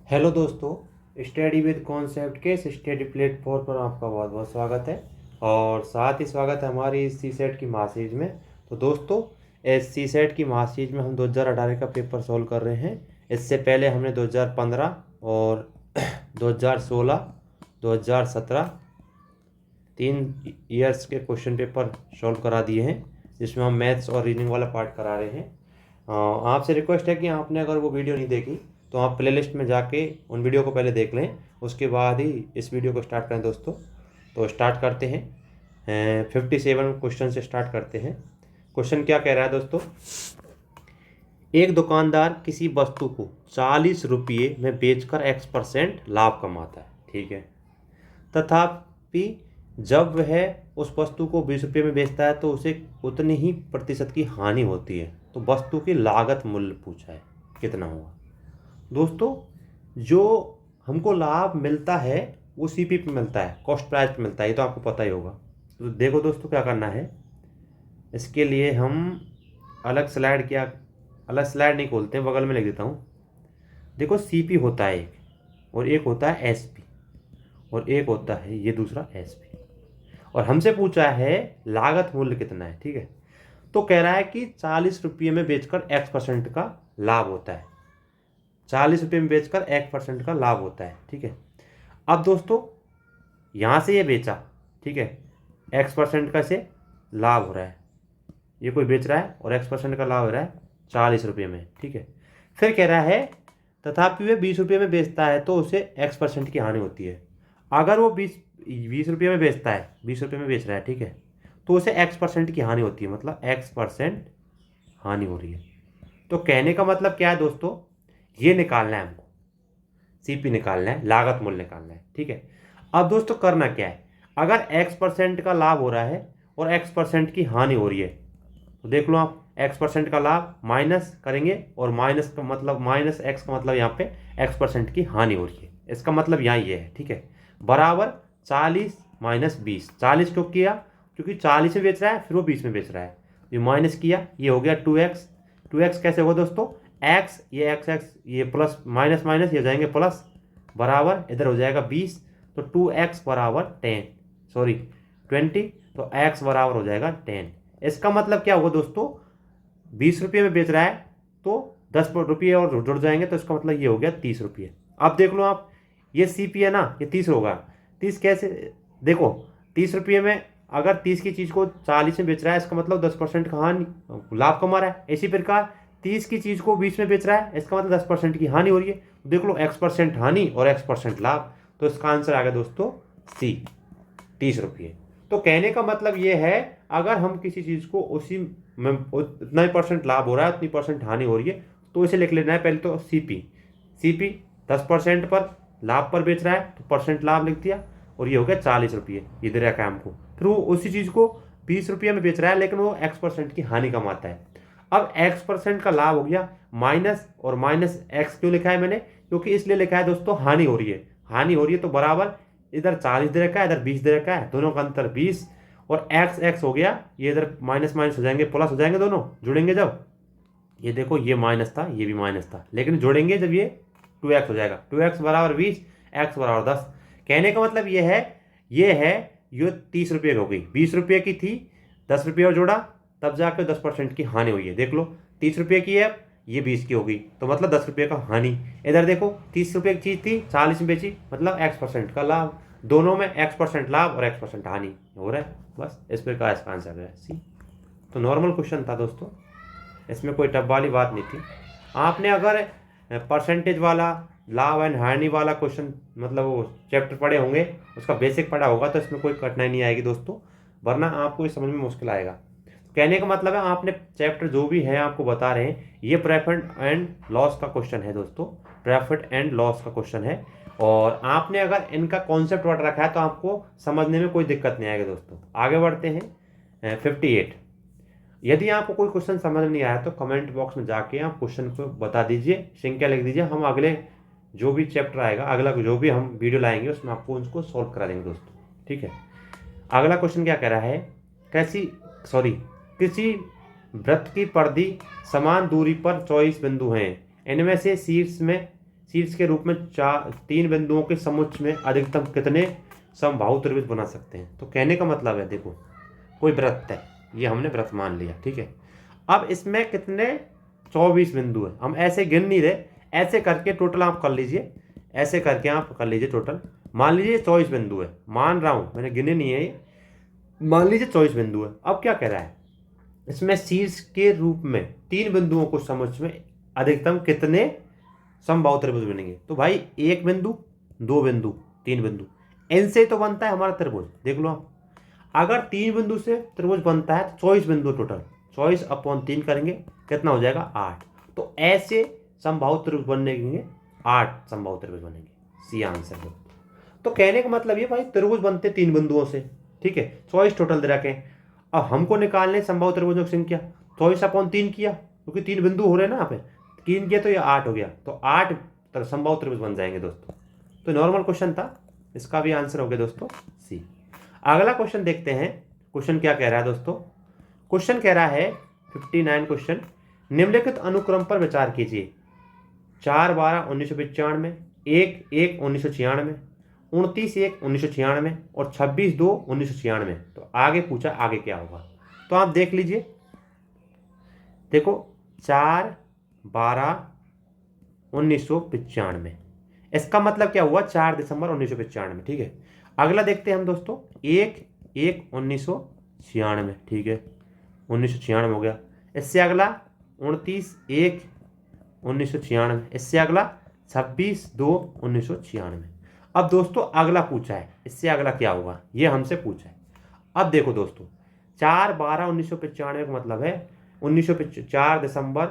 Hello दोस्तों, study with concept के इस स्टडी प्लेटफॉर्म पर आपका बहुत बहुत स्वागत है। और साथ ही स्वागत है हमारी इस सी सेट की महासीरीज में। तो दोस्तों, इस सी सेट की महासीरीज में हम 2018 का पेपर सॉल्व कर रहे हैं। इससे पहले हमने 2015 और 2016, 2017 3 ईयर्स के क्वेश्चन पेपर सॉल्व करा दिए हैं, जिसमें हम मैथ्स और रीजनिंग वाला पार्ट करा रहे हैं। आपसे रिक्वेस्ट है कि आपने अगर वो वीडियो नहीं देखी तो आप प्लेलिस्ट में जाके उन वीडियो को पहले देख लें, उसके बाद ही इस वीडियो को स्टार्ट करें दोस्तों। तो स्टार्ट करते हैं। 57 क्वेश्चन से स्टार्ट करते हैं। क्वेश्चन क्या कह रहा है दोस्तों? एक दुकानदार किसी वस्तु को 40 रुपये में बेचकर X% लाभ कमाता है, ठीक है। तथापि जब वह उस वस्तु को 20 रुपये में बेचता है तो उसे उतनी ही प्रतिशत की हानि होती है। तो वस्तु की लागत मूल्य पूछा है, कितना होगा दोस्तों? जो हमको लाभ मिलता है वो सीपी पे मिलता है, कॉस्ट प्राइस पे मिलता है, ये तो आपको पता ही होगा। तो देखो दोस्तों, क्या करना है इसके लिए, हम अलग स्लाइड नहीं खोलते हैं, बगल में लिख देता हूँ। देखो, सीपी होता है एक, और एक होता है एसपी, और एक होता है ये दूसरा एसपी, और हमसे पूछा है लागत मूल्य कितना है, ठीक है। तो कह रहा है कि 40 रुपये में बेचकर X% का लाभ होता है। 40 रुपये में बेचकर X% का लाभ होता है, ठीक है। अब दोस्तों, यहाँ से ये बेचा, ठीक है, X% का से लाभ हो रहा है, ये कोई बेच रहा है और X% का लाभ हो रहा है 40 रुपये में, ठीक है। फिर कह रहा है तथापि वे 20 रुपये में बेचता है तो उसे X% की हानि होती है। अगर वो 20 रुपये में बेचता है, 20 रुपये में बेच रहा है, ठीक है, तो उसे X% की हानि होती है, मतलब X% हानि हो रही है। तो कहने का मतलब क्या है दोस्तों? ये निकालना है हमको, सीपी निकालना है, लागत मूल्य निकालना है, ठीक है। अब दोस्तों करना क्या है, अगर X% का लाभ हो रहा है और X% की हानि हो रही है, तो देख लो आप, X% का लाभ माइनस करेंगे, और माइनस का मतलब माइनस X का मतलब यहाँ पे X% की हानि हो रही है। इसका मतलब यहाँ ये है, ठीक है, बराबर 40 माइनस 20। 40 क्यों किया? क्योंकि 40 में बेच रहा है, फिर वो 20 में बेच रहा है, ये माइनस किया, ये हो गया 2x। 2x कैसे होगा दोस्तों? x, ये x ये प्लस माइनस माइनस ये हो जाएंगे प्लस, बराबर इधर हो जाएगा 20, तो 2x बराबर 20, तो x बराबर हो जाएगा 10। इसका मतलब क्या होगा दोस्तों? 20 रुपये में बेच रहा है तो 10 रुपये और जुड़ जाएंगे, तो इसका मतलब ये हो गया 30 रुपये। अब देख लो आप, ये सीपी है ना, ये 30 होगा। 30 कैसे? देखो, 30 रुपये में अगर 30 की चीज़ को 40 में बेच रहा है, इसका मतलब 10% का हानि लाभ कमा रहा है। इसी प्रकार 30 की चीज़ को 20 में बेच रहा है, इसका मतलब 10% की हानि हो रही है। देख लो, X% हानि और X% लाभ, तो इसका आंसर आ गया दोस्तों सी, 30 रुपये। तो कहने का मतलब ये है, अगर हम किसी चीज़ को उसी में उतना ही परसेंट लाभ हो रहा है, उतनी परसेंट हानि हो रही है, तो इसे लिख लेना है पहले तो सीपी 10% पर लाभ पर बेच रहा है, तो परसेंट लाभ लिख दिया, और ये हो गया 40 रुपये, ये दे रखा है हमको। फिर वो उसी चीज़ को 20 रुपये में बेच रहा है, लेकिन वो X% की हानि कमाता है। अब X% का लाभ हो गया, माइनस और माइनस X क्यों लिखा है मैंने? क्योंकि इसलिए लिखा है दोस्तों, हानि हो रही है, हानि हो रही है, तो बराबर इधर 40 दे रखा है, इधर 20 दे रखा है, दोनों का अंतर 20, और x हो गया, ये इधर माइनस माइनस हो जाएंगे, प्लस हो जाएंगे, दोनों जुड़ेंगे जब, ये देखो ये माइनस था, ये भी माइनस था, लेकिन जुड़ेंगे जब ये 2x हो जाएगा। 2x बराबर 20, x बराबर 10। कहने का मतलब ये है, ये 30 रुपये हो गई, 20 रुपये की थी, 10 रुपये और जोड़ा, तब जाकर 10% की हानि हुई है। देख लो, 30 रुपये की है, ये 20 की हो गई, तो मतलब 10 रुपये का हानि। इधर देखो, 30 रुपये की चीज़ थी, 40 में बेची, मतलब X% का लाभ। दोनों में X% लाभ और X% हानि हो रहा है। बस इस प्रकार इसका आंसर है सी। तो नॉर्मल क्वेश्चन था दोस्तों, इसमें कोई टफ वाली बात नहीं थी। आपने अगर परसेंटेज वाला, लाभ एंड हानि वाला क्वेश्चन, मतलब वो चैप्टर पढ़े होंगे, उसका बेसिक पढ़ा होगा, तो इसमें कोई कठिनाई नहीं आएगी दोस्तों, वरना आपको ये समझ में मुश्किल आएगा। कहने का मतलब है, आपने चैप्टर जो भी है आपको बता रहे हैं, ये प्रॉफिट एंड लॉस का क्वेश्चन है दोस्तों, प्रॉफिट एंड लॉस का क्वेश्चन है, और आपने अगर इनका कॉन्सेप्ट पढ़ रखा है तो आपको समझने में कोई दिक्कत नहीं आएगी दोस्तों। आगे बढ़ते हैं 58। यदि आपको कोई क्वेश्चन समझ में नहीं आया तो कमेंट बॉक्स में जाके आप क्वेश्चन को बता दीजिए, संख्या लिख दीजिए, हम अगले जो भी चैप्टर आएगा, अगला जो भी हम वीडियो लाएंगे, उसमें आपको उसको सॉल्व करा देंगे दोस्तों, ठीक है। अगला क्वेश्चन क्या कह रहा है, किसी वृत्त की परिधि समान दूरी पर 24 बिंदु हैं, इनमें से शीर्ष के रूप में तीन बिंदुओं के समुच्चय में अधिकतम कितने समबाहु त्रिभुज बना सकते हैं। तो कहने का मतलब है, देखो कोई वृत्त है, ये हमने वृत्त मान लिया, ठीक है। अब इसमें कितने 24 बिंदु है, हम ऐसे गिन नहीं रहे, ऐसे करके टोटल आप कर लीजिए, ऐसे करके आप कर लीजिए टोटल। मान लीजिए 24 बिंदु है, मान रहा हूँ, मैंने गिने नहीं है ये, मान लीजिए 24 बिंदु है। अब क्या कह रहा है, इसमें शीर्ष के रूप में तीन बिंदुओं को समुच्चय में अधिकतम कितने समबाहु त्रिभुज बनेंगे। तो भाई एक बिंदु, दो बिंदु, तीन बिंदु, इनसे तो बनता है हमारा त्रिभुज। देख लो आप, अगर तीन बिंदु से त्रिभुज बनता है तो 24 बिंदु टोटल, 24/3 करेंगे, कितना हो जाएगा 8। तो ऐसे समबाहु त्रिभुज बनेंगे, 8 समबाहु त्रिभुज बनेंगे, सी आंसर है। तो कहने का मतलब ये भाई त्रिभुज बनते तीन बिंदुओं से, ठीक है। 24 टोटल दे रखे। अब हमको निकालने समबाहु त्रिभुजों की संख्या, 24/3 किया क्योंकि तीन बिंदु हो रहे हैं ना यहाँ पे, 3 किया तो ये 8 हो गया, तो 8 समबाहु त्रिभुज बन जाएंगे दोस्तों। तो नॉर्मल क्वेश्चन था, इसका भी आंसर हो गया दोस्तों सी। अगला क्वेश्चन देखते हैं, क्वेश्चन क्या कह रहा है दोस्तों। क्वेश्चन कह रहा है 59 क्वेश्चन, निम्नलिखित अनुक्रम पर विचार कीजिए। 4/12/1995, 1/1/1996, 29/1/1996 और 26/2/1996। तो आगे पूछा आगे क्या होगा, तो आप देख लीजिए। देखो 4/12/1995, इसका मतलब क्या हुआ 4 दिसंबर 1995, ठीक है। अगला देखते हैं हम दोस्तों 1/1/1996, ठीक है, 1996 हो गया। इससे अगला 29/1/1996, इससे अगला 26/2/1996। अब दोस्तों अगला पूछा है, इससे अगला क्या होगा ये हमसे पूछा है। अब देखो दोस्तों 4/12/1995 का मतलब है 4 दिसंबर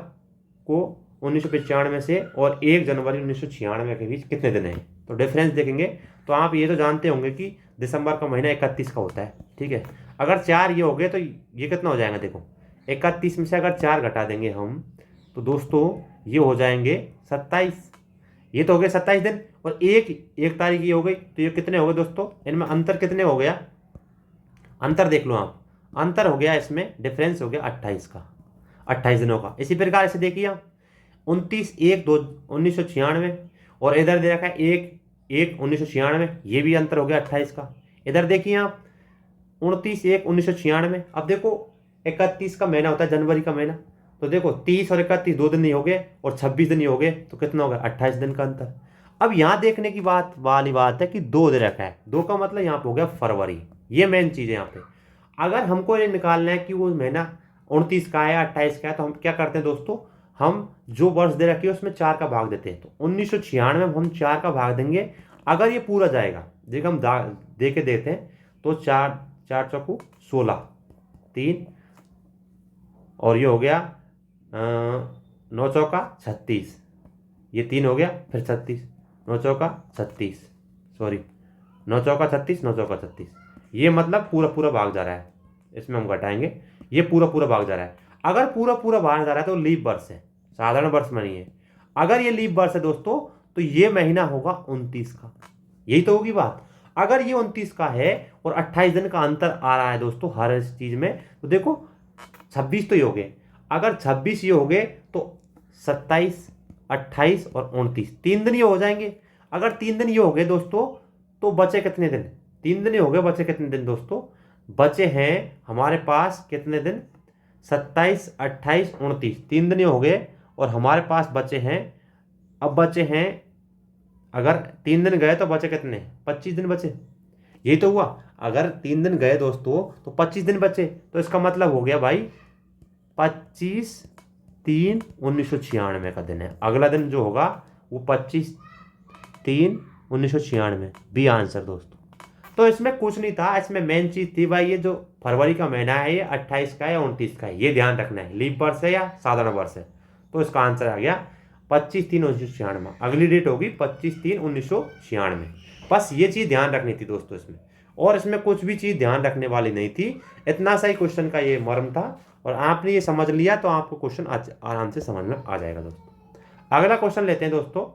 को 1995 से और 1 जनवरी 1996 के बीच कितने दिन हैं। तो डिफरेंस देखेंगे तो आप ये तो जानते होंगे कि दिसंबर का महीना 31 का होता है, ठीक है। अगर 4 ये हो गए तो ये कितना हो जाएगा, देखो 31 में से अगर 4 घटा देंगे हम तो दोस्तों ये हो जाएंगे 27। ये तो हो गए 27 दिन, और एक तारीख ये हो गई, तो ये कितने हो गए दोस्तों, इनमें अंतर कितने हो गया, अंतर देख लो आप, अंतर हो गया इसमें, डिफरेंस हो गया 28 का, 28 दिनों का। इसी प्रकार से देखिए आप 29/1/1996 और इधर दे रखा है 1/1/1996, ये भी अंतर हो गया 28 का। इधर देखिए आप 29/1/1996। अब देखो 31 का महीना होता है, जनवरी का महीना, तो देखो 30 और 31 2 दिन ही हो गए और 26 दिन ही हो गए, तो कितना हो गया 28 दिन का अंतर। अब यहाँ देखने की बात वाली बात है कि 2 दे रखा है, 2 का मतलब यहाँ पे हो गया फरवरी। ये मेन चीज़ है यहाँ पे। अगर हमको ये निकालना है कि वो महीना 29 का है 28 का है, तो हम क्या करते हैं दोस्तों, हम जो वर्ष दे रखी है उसमें 4 का भाग देते हैं। तो 1996 में हम 4 का भाग देंगे। अगर ये पूरा जाएगा, देखो हम दे के देते हैं, तो 4 4 चौकू 16, 3 और ये हो गया 9 चौका 36, ये 3 हो गया, फिर 36, 9 चौका 36, सॉरी 9 चौका 36, 9 चौका 36, ये मतलब पूरा पूरा भाग जा रहा है, इसमें हम घटाएंगे, ये पूरा पूरा भाग जा रहा है। अगर पूरा पूरा भाग जा रहा है तो लीप वर्ष है, साधारण वर्ष में नहीं है। अगर ये लीप वर्ष है दोस्तों तो ये महीना होगा 29 का, यही तो होगी बात। अगर ये 29 का है और 28 दिन का अंतर आ रहा है दोस्तों हर चीज में, तो देखो 26 तो ये हो गए, अगर 26 ये हो गए तो 27, 28 और 29, 3 दिन ये हो जाएंगे। अगर 3 दिन ये हो गए दोस्तों तो बचे कितने दिन, 3 दिन ये हो गए, बचे कितने दिन दोस्तों, बचे हैं हमारे पास कितने दिन, 27, 28, 29, 3 दिन ये हो गए और हमारे पास बचे हैं, अब बचे हैं, अगर 3 दिन गए तो बचे कितने, 25 दिन बचे, यही तो हुआ। अगर 3 दिन गए दोस्तों तो 25 दिन बचे, तो इसका मतलब हो गया भाई 25/3/1996 का दिन है। अगला दिन जो होगा वो 25/3/1996, बी आंसर दोस्तों। तो इसमें कुछ नहीं था, इसमें मेन चीज थी भाई ये जो फरवरी का महीना है ये 28 का है या 29 का है, ये ध्यान रखना है, लीप वर्ष है या साधारण वर्ष है। तो इसका आंसर आ गया 25/3/1996। अगली डेट होगी 25/3/1996। बस ये चीज ध्यान रखनी थी दोस्तों इसमें, और इसमें कुछ भी चीज ध्यान रखने वाली नहीं थी। इतना सा ही क्वेश्चन का ये मर्म था, और आपने ये समझ लिया तो आपको क्वेश्चन आराम से समझ में आ जाएगा दोस्तों। अगला क्वेश्चन लेते हैं दोस्तों।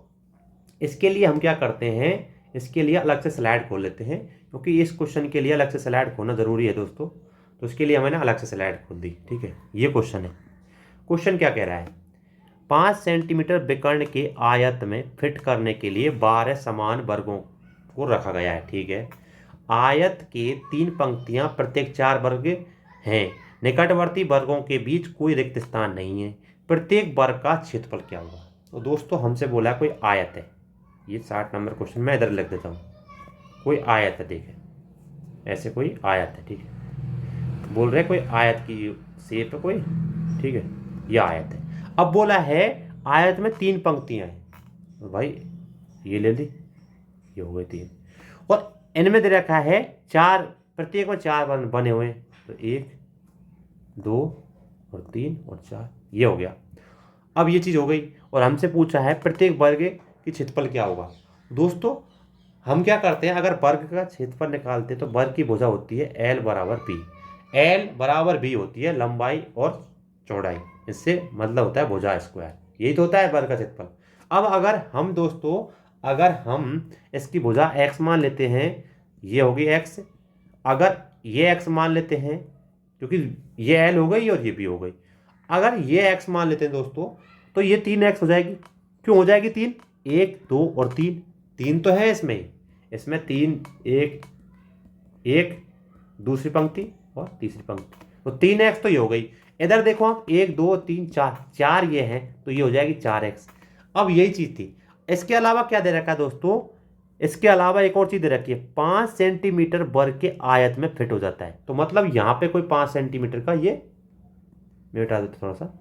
इसके लिए हम क्या करते हैं, इसके लिए अलग से स्लाइड खोल लेते हैं, क्योंकि इस क्वेश्चन के लिए अलग से स्लाइड खोलना जरूरी है दोस्तों। तो इसके लिए मैंने अलग से स्लाइड खोल दी, ठीक है। ये क्वेश्चन है, क्वेश्चन क्या कह रहा है, 5 सेंटीमीटर विकर्ण के आयत में फिट करने के लिए 12 समान वर्गों को रखा गया है। ठीक है, आयत के 3 पंक्तियां प्रत्येक 4 वर्ग हैं। निकटवर्ती वर्गों के बीच कोई रिक्त स्थान नहीं है। प्रत्येक वर्ग का क्षेत्रफल क्या होगा? तो दोस्तों हमसे बोला कोई आयत है, ये 60 नंबर क्वेश्चन मैं इधर लिख देता हूँ। कोई आयत है, देखें ऐसे कोई आयत है। ठीक है, बोल रहे कोई आयत की शेप है कोई। ठीक है, यह आयत है। अब बोला है आयत में 3 पंक्तियां हैं, तो भाई ये ले ली, ये हो गए 3। और इनमें दे रखा है 4, प्रत्येक में 4 बने हुए हैं, तो 1 2 और 3 और 4, ये हो गया। अब ये चीज़ हो गई और हमसे पूछा है प्रत्येक वर्ग की क्षेत्रफल क्या होगा। दोस्तों हम क्या करते हैं, अगर वर्ग का क्षेत्रफल निकालते हैं तो वर्ग की भुजा होती है L बराबर B। L बराबर B होती है लंबाई और चौड़ाई, इससे मतलब होता है भुजा स्क्वायर, यही तो होता है वर्ग का क्षेत्रफल। अब अगर हम दोस्तों, अगर हम इसकी भुजा x मान लेते हैं, ये होगी x, अगर ये x मान लेते हैं, क्योंकि ये L हो गई और ये B हो गई, अगर ये x मान लेते हैं दोस्तों, तो ये 3x हो जाएगी। क्यों हो जाएगी 3? 1 2 और 3 तो है इसमें 3, 1 दूसरी पंक्ति और तीसरी पंक्ति, तो 3x तो ये हो गई। इधर देखो आप 1 2 3 4 ये है, तो ये हो जाएगी 4x। अब यही चीज थी। इसके अलावा क्या दे रखा है दोस्तों, इसके अलावा एक और चीज दे रखी है, 5 सेंटीमीटर वर्ग के आयत में फिट हो जाता है। तो मतलब यहाँ पे कोई 5 सेंटीमीटर का, ये मैं हटा देता थोड़ा सा,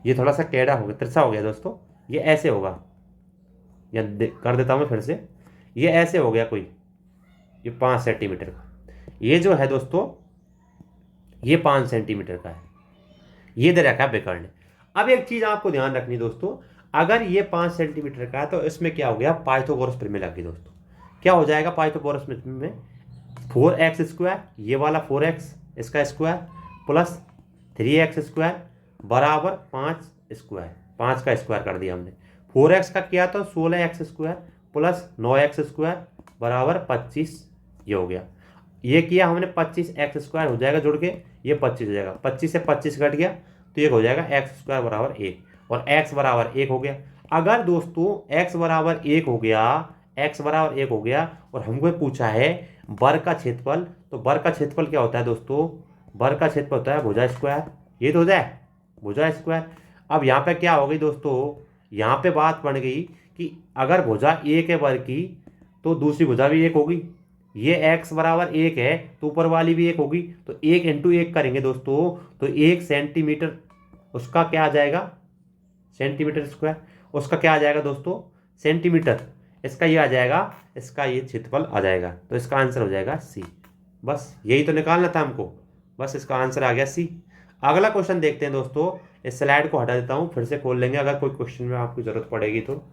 ये थोड़ा सा टेढ़ा हो गया, तिरछा हो गया दोस्तों, ये ऐसे होगा, या कर देता हूँ मैं फिर से, ये ऐसे हो गया कोई, ये 5 सेंटीमीटर का, ये जो है दोस्तों ये 5 सेंटीमीटर का है, ये दे रखा है विकर्ण। अब एक चीज आपको ध्यान रखनी दोस्तों, अगर ये 5 सेंटीमीटर का है तो इसमें क्या हो गया, पाइथागोरस प्रमेय लग गई दोस्तों। क्या हो जाएगा पाइथागोरस प्रमेय में, 4x स्क्वायर, ये वाला 4x इसका स्क्वायर प्लस 3x स्क्वायर बराबर 5 स्क्वायर, 5 का स्क्वायर कर दिया हमने। 4x का किया तो 16x square plus 9x square बराबर 25, ये हो गया। ये किया हमने 25x स्क्वायर हो जाएगा जुड़ के, ये 25 हो जाएगा, 25 से 25 घट गया तो ये हो जाएगा x स्क्वायर बराबर 1, और x बराबर 1 हो गया। अगर दोस्तों x बराबर 1 हो गया, x बराबर 1 हो गया और हमको पूछा है वर्ग का क्षेत्रफल, तो वर्ग का क्षेत्रफल क्या होता है दोस्तों, वर्ग का क्षेत्रफल होता है भुजा स्क्वायर, ये तो हो जाए भुजा स्क्वायर। अब यहाँ पे क्या हो गई दोस्तों, यहाँ पे बात बन गई कि अगर भुजा 1 है वर्ग की, तो दूसरी भुजा भी 1 होगी। ये x बराबर 1 है तो ऊपर वाली भी 1 होगी, तो 1 इंटू 1 करेंगे दोस्तों, तो 1 सेंटीमीटर, उसका क्या आ जाएगा सेंटीमीटर स्क्वायर, उसका क्या आ जाएगा दोस्तों सेंटीमीटर, इसका ये आ जाएगा, इसका ये क्षेत्रफल आ जाएगा, तो इसका आंसर हो जाएगा C। बस यही तो निकालना था हमको, बस इसका आंसर आ गया C। अगला क्वेश्चन देखते हैं दोस्तों, इस स्लाइड को हटा देता हूँ, फिर से खोल लेंगे अगर कोई क्वेश्चन में आपको जरूरत पड़ेगी तो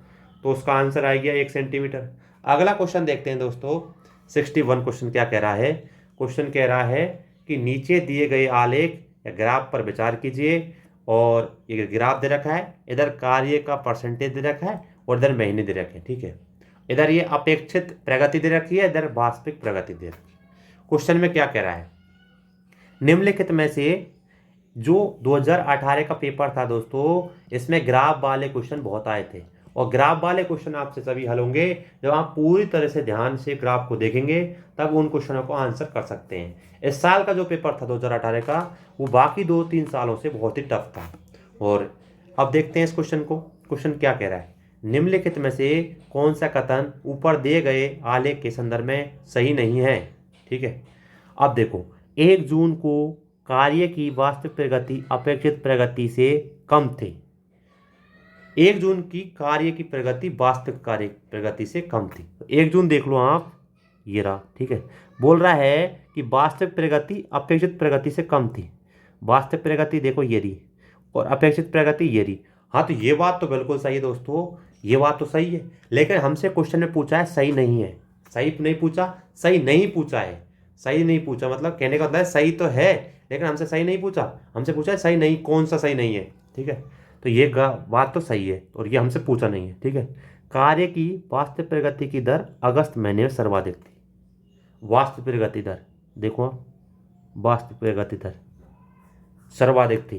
उसका आंसर आ गया 1 सेंटीमीटर। अगला क्वेश्चन देखते हैं दोस्तों, 61 क्वेश्चन क्या कह रहा है। क्वेश्चन कह रहा है कि नीचे दिए गए आलेख या ग्राफ पर विचार कीजिए, और ये ग्राफ दे रखा है, इधर कार्य का परसेंटेज दे रखा है और इधर महीने दे रखे हैं। ठीक है, इधर ये अपेक्षित प्रगति दे रखी है, इधर वास्तविक प्रगति दे रखी है। क्वेश्चन में क्या कह रहा है, निम्नलिखित में से जो 2018 का पेपर था दोस्तों, इसमें ग्राफ वाले क्वेश्चन बहुत आए थे, और ग्राफ वाले क्वेश्चन आपसे सभी हल होंगे जब आप पूरी तरह से ध्यान से ग्राफ को देखेंगे, तब उन क्वेश्चनों को आंसर कर सकते हैं। इस साल का जो पेपर था 2018 का, वो बाकी 2-3 सालों से बहुत ही टफ था। और अब देखते हैं इस क्वेश्चन को। क्वेश्चन क्या कह रहा है, निम्नलिखित में से कौन सा कथन ऊपर दिए गए आलेख के संदर्भ में सही नहीं है। ठीक है, अब देखो 1 जून को कार्य की वास्तविक प्रगति अपेक्षित प्रगति से कम थी। 1 जून की कार्य की प्रगति वास्तविक कार्य प्रगति से कम थी। 1 जून देख लो आप, ये रहा। ठीक है, बोल रहा है कि वास्तविक प्रगति अपेक्षित प्रगति से कम थी। वास्तविक प्रगति देखो ये रही, और अपेक्षित प्रगति ये रही। हाँ, तो ये बात तो बिल्कुल सही है दोस्तों, ये बात तो सही है, लेकिन हमसे क्वेश्चन में पूछा है सही नहीं है। सही नहीं पूछा, सही नहीं पूछा है। सही नहीं पूछा मतलब कहने का मतलब है सही तो है, लेकिन हमसे सही नहीं पूछा, हमसे पूछा है सही नहीं, कौन सा सही नहीं है। ठीक है, तो ये बात तो सही है, और ये हमसे पूछा नहीं है। ठीक है, कार्य की वास्तविक प्रगति की दर अगस्त महीने में सर्वाधिक थी। वास्तविक प्रगति दर देखो, वास्तविक प्रगति दर सर्वाधिक थी,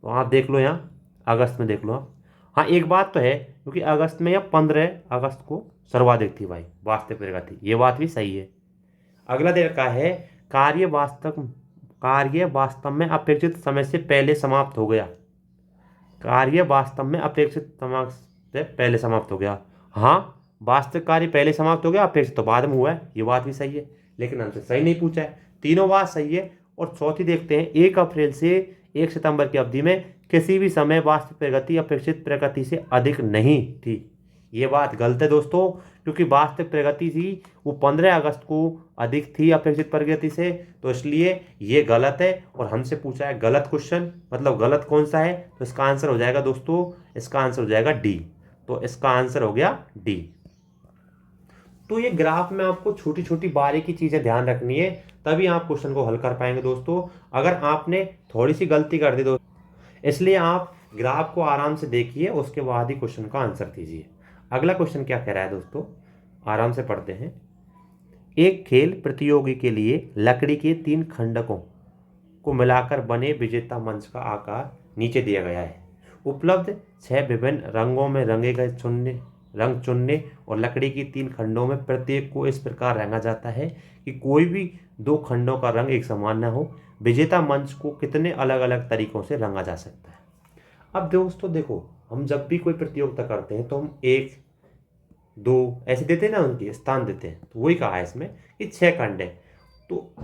तो आप देख लो यहाँ अगस्त में देख लो आप। हाँ एक बात तो है, क्योंकि अगस्त में या 15 अगस्त को सर्वाधिक थी भाई वास्तविक प्रगति, ये बात भी सही है। अगला दे रखा है कार्य वास्तव में अपेक्षित समय से पहले समाप्त हो गया। कार्य वास्तव में अपेक्षित समय से पहले समाप्त हो गया। हाँ, वास्तविक कार्य पहले समाप्त हो गया, अपेक्षित तो बाद में हुआ है, ये बात भी सही है, लेकिन हमसे सही नहीं पूछा है। तीनों बात सही है। और चौथी देखते हैं, 1 अप्रैल से 1 सितंबर की अवधि में किसी भी समय वास्तविक प्रगति अपेक्षित प्रगति से अधिक नहीं थी। ये बात गलत है दोस्तों, क्योंकि वास्तविक प्रगति थी वो 15 अगस्त को अधिक थी अपेक्षित प्रगति से, तो इसलिए ये गलत है। और हमसे पूछा है गलत क्वेश्चन, मतलब गलत कौन सा है, तो इसका आंसर हो जाएगा दोस्तों, इसका आंसर हो जाएगा डी। तो इसका आंसर हो गया डी। तो ये ग्राफ में आपको छोटी छोटी बारीकी चीजें ध्यान रखनी है, तभी आप क्वेश्चन को हल कर पाएंगे दोस्तों। अगर आपने थोड़ी सी गलती कर दी दोस्तों, इसलिए आप ग्राफ को आराम से देखिए, उसके बाद ही क्वेश्चन का आंसर दीजिए। अगला क्वेश्चन क्या कह रहा है दोस्तों, आराम से पढ़ते हैं। एक खेल प्रतियोगी के लिए लकड़ी के 3 खंडकों को मिलाकर बने विजेता मंच का आकार नीचे दिया गया है। उपलब्ध 6 विभिन्न रंगों में रंगे गए रंग चुनने और लकड़ी की 3 खंडों में प्रत्येक को इस प्रकार रंगा जाता है कि कोई भी 2 खंडों का रंग एक समान न हो। विजेता मंच को कितने अलग अलग तरीकों से रंगा जा सकता है। अब दोस्तों देखो, हम जब भी कोई प्रतियोगिता करते हैं तो हम 1 2 ऐसे देते हैं ना, उनके स्थान देते हैं, तो वही कहा है इसमें कि 6 खंड है। तो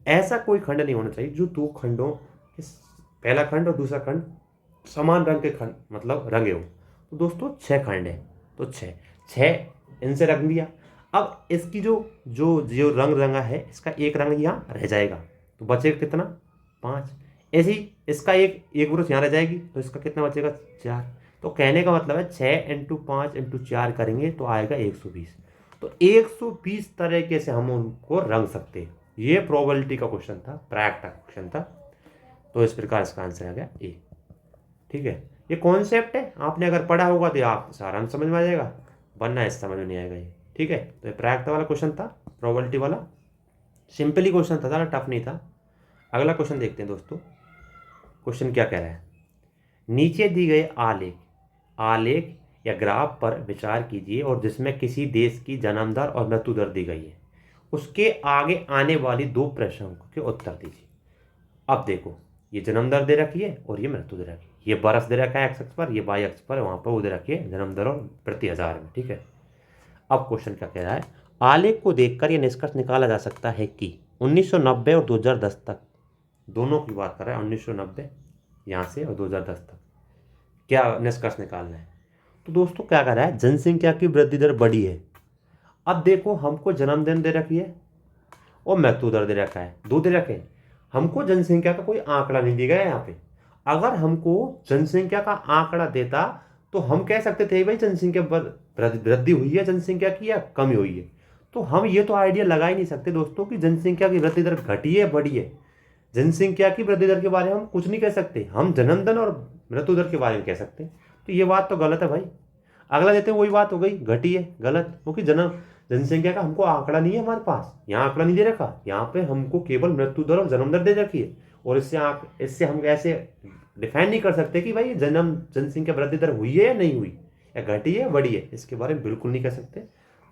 ऐसा कोई खंड नहीं होना चाहिए जो 2 खंडों के पहला खंड और दूसरा खंड समान रंग के खंड मतलब रंगे हो। तो दोस्तों 6 खंड है, तो 6 इनसे रंग दिया। अब इसकी जो जो जो रंग रंगा है, इसका एक रंग यहाँ रह जाएगा, तो बचेगा कितना, 5। ऐसे ही इसका एक ब्रुश यहाँ रह जाएगी, तो इसका कितना बचेगा, 4। तो कहने का मतलब है 6 × 5 × 4 करेंगे तो आएगा 120। तो 120 तरीके से हम उनको रंग सकते हैं। ये प्रोबेबिलिटी का क्वेश्चन था, प्रैक्ट का क्वेश्चन था, तो इस प्रकार इसका आंसर आ गया ए। ठीक है, ये कॉन्सेप्ट है, आपने अगर पढ़ा होगा तो आप आराम समझ में आ जाएगा, वरना इस समझ में नहीं आएगा ये। ठीक है, तो ये प्रैक्ट वाला क्वेश्चन था, प्रोबेबिलिटी वाला, सिंपली क्वेश्चन था, ज़्यादा टफ नहीं था। अगला क्वेश्चन देखते हैं दोस्तों। क्वेश्चन क्या कह रहा है, नीचे दी गए आलेख या ग्राफ पर विचार कीजिए और जिसमें किसी देश की जन्म दर और मृत्यु दर दी गई है, उसके आगे आने वाली 2 प्रश्नों के उत्तर दीजिए। अब देखो, ये जन्म दर दे रखी है और ये मृत्यु दे रखी है, ये बरस दे रखा है एक्स अक्ष पर, ये वाई अक्ष पर, वहाँ पर वो दे रखी है जन्म दर और प्रति हजार में। ठीक है, अब क्वेश्चन क्या कह रहा है, आलेख को देखकर यह निष्कर्ष निकाला जा सकता है कि 1990 और 2010 तक, दोनों की बात कर रहा है, 1990 यहाँ से और 2010 तक, क्या निष्कर्ष निकालना है। तो दोस्तों क्या कर रहा है, जनसंख्या की वृद्धि दर बढ़ी है। अब देखो, हमको जन्मदिन दे रखी है और मृत्यु दर दे रखा है, 2 दे रखे हैं। हमको जनसंख्या का कोई आंकड़ा नहीं दिया गया है यहाँ पे। अगर हमको जनसंख्या का आंकड़ा देता तो हम कह सकते थे भाई जनसंख्या वृद्धि हुई है जनसंख्या की या कमी हुई है। तो हम ये तो आइडिया लगा ही नहीं सकते दोस्तों कि जनसंख्या की वृद्धि दर घटी है बढ़ी है। जनसंख्या की वृद्धि दर के बारे में हम कुछ नहीं कह सकते, हम जन्म दर और मृत्यु दर के बारे में कह सकते हैं। तो ये बात तो गलत है भाई। अगला देते हैं, वही बात हो गई, घटी है, गलत, क्योंकि जनसंख्या का हमको आंकड़ा नहीं है हमारे पास, यहाँ आंकड़ा नहीं दे रखा, यहाँ पे हमको केवल मृत्यु दर और जन्म दर दे रखी है। और इससे हम ऐसे डिफाइन नहीं कर सकते कि भाई जनसंख्या वृद्धि दर हुई है या नहीं हुई, या घटी है बढ़ी है, इसके बारे में बिल्कुल नहीं कह सकते।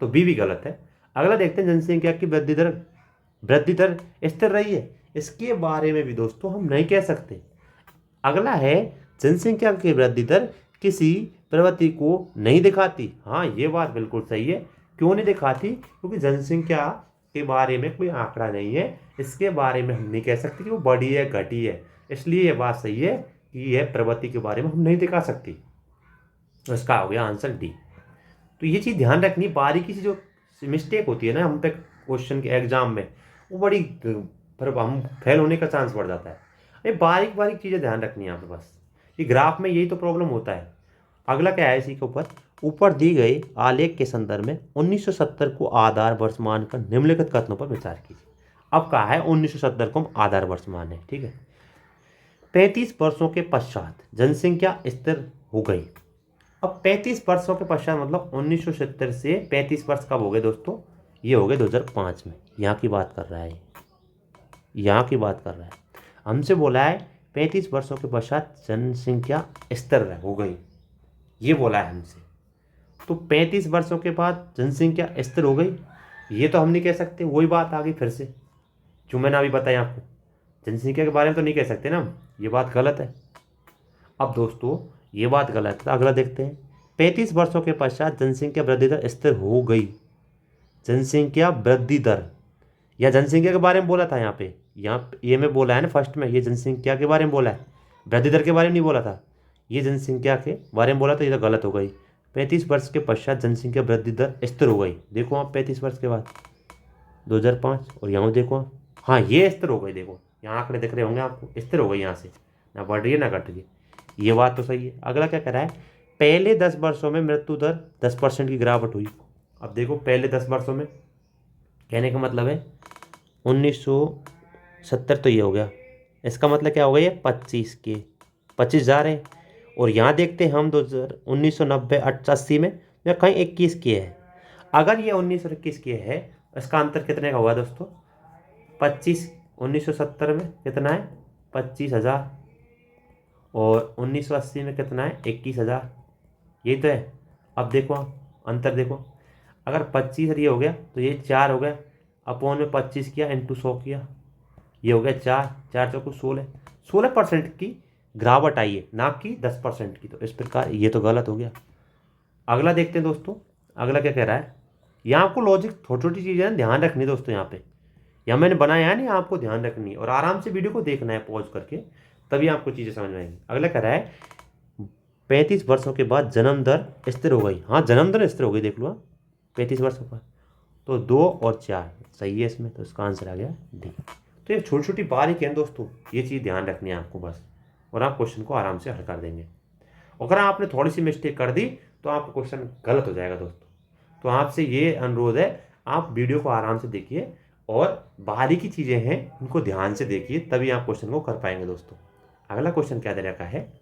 तो बी भी गलत है। अगला देखते हैं, जनसंख्या की वृद्धि दर स्थिर रही है, इसके बारे में भी दोस्तों हम नहीं कह सकते। अगला है, जनसंख्या की वृद्धि दर किसी प्रवृत्ति को नहीं दिखाती। हाँ, ये बात बिल्कुल सही है। क्यों नहीं दिखाती, क्योंकि जनसंख्या के बारे में कोई आंकड़ा नहीं है, इसके बारे में हम नहीं कह सकते कि वो बढ़ी है घटी है, इसलिए ये बात सही है कि यह प्रवृत्ति के बारे में हम नहीं दिखा सकती। तो इसका हो गया आंसर डी। तो ये चीज़ ध्यान रखनी, बारीकी से जो मिस्टेक होती है ना हम पे क्वेश्चन के एग्जाम में, वो बड़ी पर हम फेल होने का चांस बढ़ जाता है। ये बारीक बारीक चीज़ें ध्यान रखनी है यहाँ पे बस। ये ग्राफ में यही तो प्रॉब्लम होता है। अगला क्या है, इसी के ऊपर दी गई आलेख के संदर्भ में 1970 को आधार वर्ष मानकर निम्नलिखित कथनों पर विचार कीजिए। अब कहा है 1970 को हम आधार वर्ष मान है, ठीक है। 35 वर्षों के पश्चात जनसंख्या स्थिर हो गई। अब 35 वर्षों के पश्चात मतलब 1970 से 35 वर्ष कब हो गए दोस्तों, ये हो गए 2005 में। यहाँ की बात कर रहा है, यहाँ की बात कर रहा है। हमसे बोला है 35 वर्षों के पश्चात जनसंख्या स्थिर हो गई, ये बोला है हमसे। तो 35 वर्षों के बाद जनसंख्या स्थिर हो गई, ये तो हम नहीं कह सकते। वही बात आ गई फिर से जो मैंने अभी बताया आपको, जनसंख्या के बारे में तो नहीं कह सकते ना, ये बात गलत है। अब दोस्तों ये बात गलत है, अगला देखते हैं। 35 वर्षों के पश्चात जनसंख्या वृद्धि दर स्थिर हो गई। जनसंख्या वृद्धि दर या जनसंख्या के बारे में बोला था यहाँ ये मैं बोला है ना फर्स्ट में, ये जनसंख्या के बारे में बोला है, वृद्धि दर के बारे में नहीं बोला था। ये जनसंख्या के बारे में बोला था, ये तो गलत हो गई। 35 वर्ष के पश्चात जनसंख्या वृद्धि दर स्थिर हो गई। देखो आप 35 वर्ष के बाद 2005, और यहाँ देखो हाँ ये स्थिर हो गई। देखो यहाँ आंकड़े दिख रहे होंगे आपको, स्थिर हो गई, यहाँ से ना बढ़ रही है ना घट रही है। ये बात तो सही है। अगला क्या कह रहा है, पहले 10 वर्षों में मृत्यु दर 10% की गिरावट हुई। अब देखो पहले 10 वर्षों में कहने का मतलब है 1970 तो ये हो गया, इसका मतलब क्या हो गया, ये 25,000 है। और यहाँ देखते हैं हम 1990-88 में या कहीं 21 के है। अगर ये 1921 के है, इसका अंतर कितने का हुआ दोस्तों, 25। 1970 में कितना है, 25,000, और 1980 में कितना है, 21,000। यही तो है। अब देखो अंतर देखो, अगर 25 ये हो गया तो ये 4 हो गया, अपॉन में 25 किया इंटू 100 किया, ये हो गया 4, 4 चौको 16% की गिरावट आई है, ना कि 10% की। तो इस प्रकार ये तो गलत हो गया। अगला देखते हैं दोस्तों, अगला क्या कह रहा है। यहाँ आपको लॉजिक छोटी छोटी चीज़ें ध्यान रखनी है दोस्तों। यहाँ मैंने बनाया है नहीं, आपको ध्यान रखनी है और आराम से वीडियो को देखना है पॉज करके, तभी आपको चीज़ें समझ में आएंगी। अगला कह रहा है 35 वर्षों के बाद जन्म दर स्थिर हो गई। हाँ जन्म दर स्थिर हो गई, देख लो 35 वर्षों पर। तो 2 और 4 सही है इसमें, तो इसका आंसर आ गया डी। तो ये छोटी छोटी बारीक है दोस्तों, ये चीज़ ध्यान रखनी है आपको बस, और आप क्वेश्चन को आराम से हल कर देंगे। अगर आपने थोड़ी सी मिस्टेक कर दी तो आपका क्वेश्चन गलत हो जाएगा दोस्तों। तो आपसे ये अनुरोध है, आप वीडियो को आराम से देखिए और बारीकी चीज़ें हैं उनको ध्यान से देखिए, तभी आप क्वेश्चन को कर पाएंगे दोस्तों। अगला क्वेश्चन क्या दे रखा है,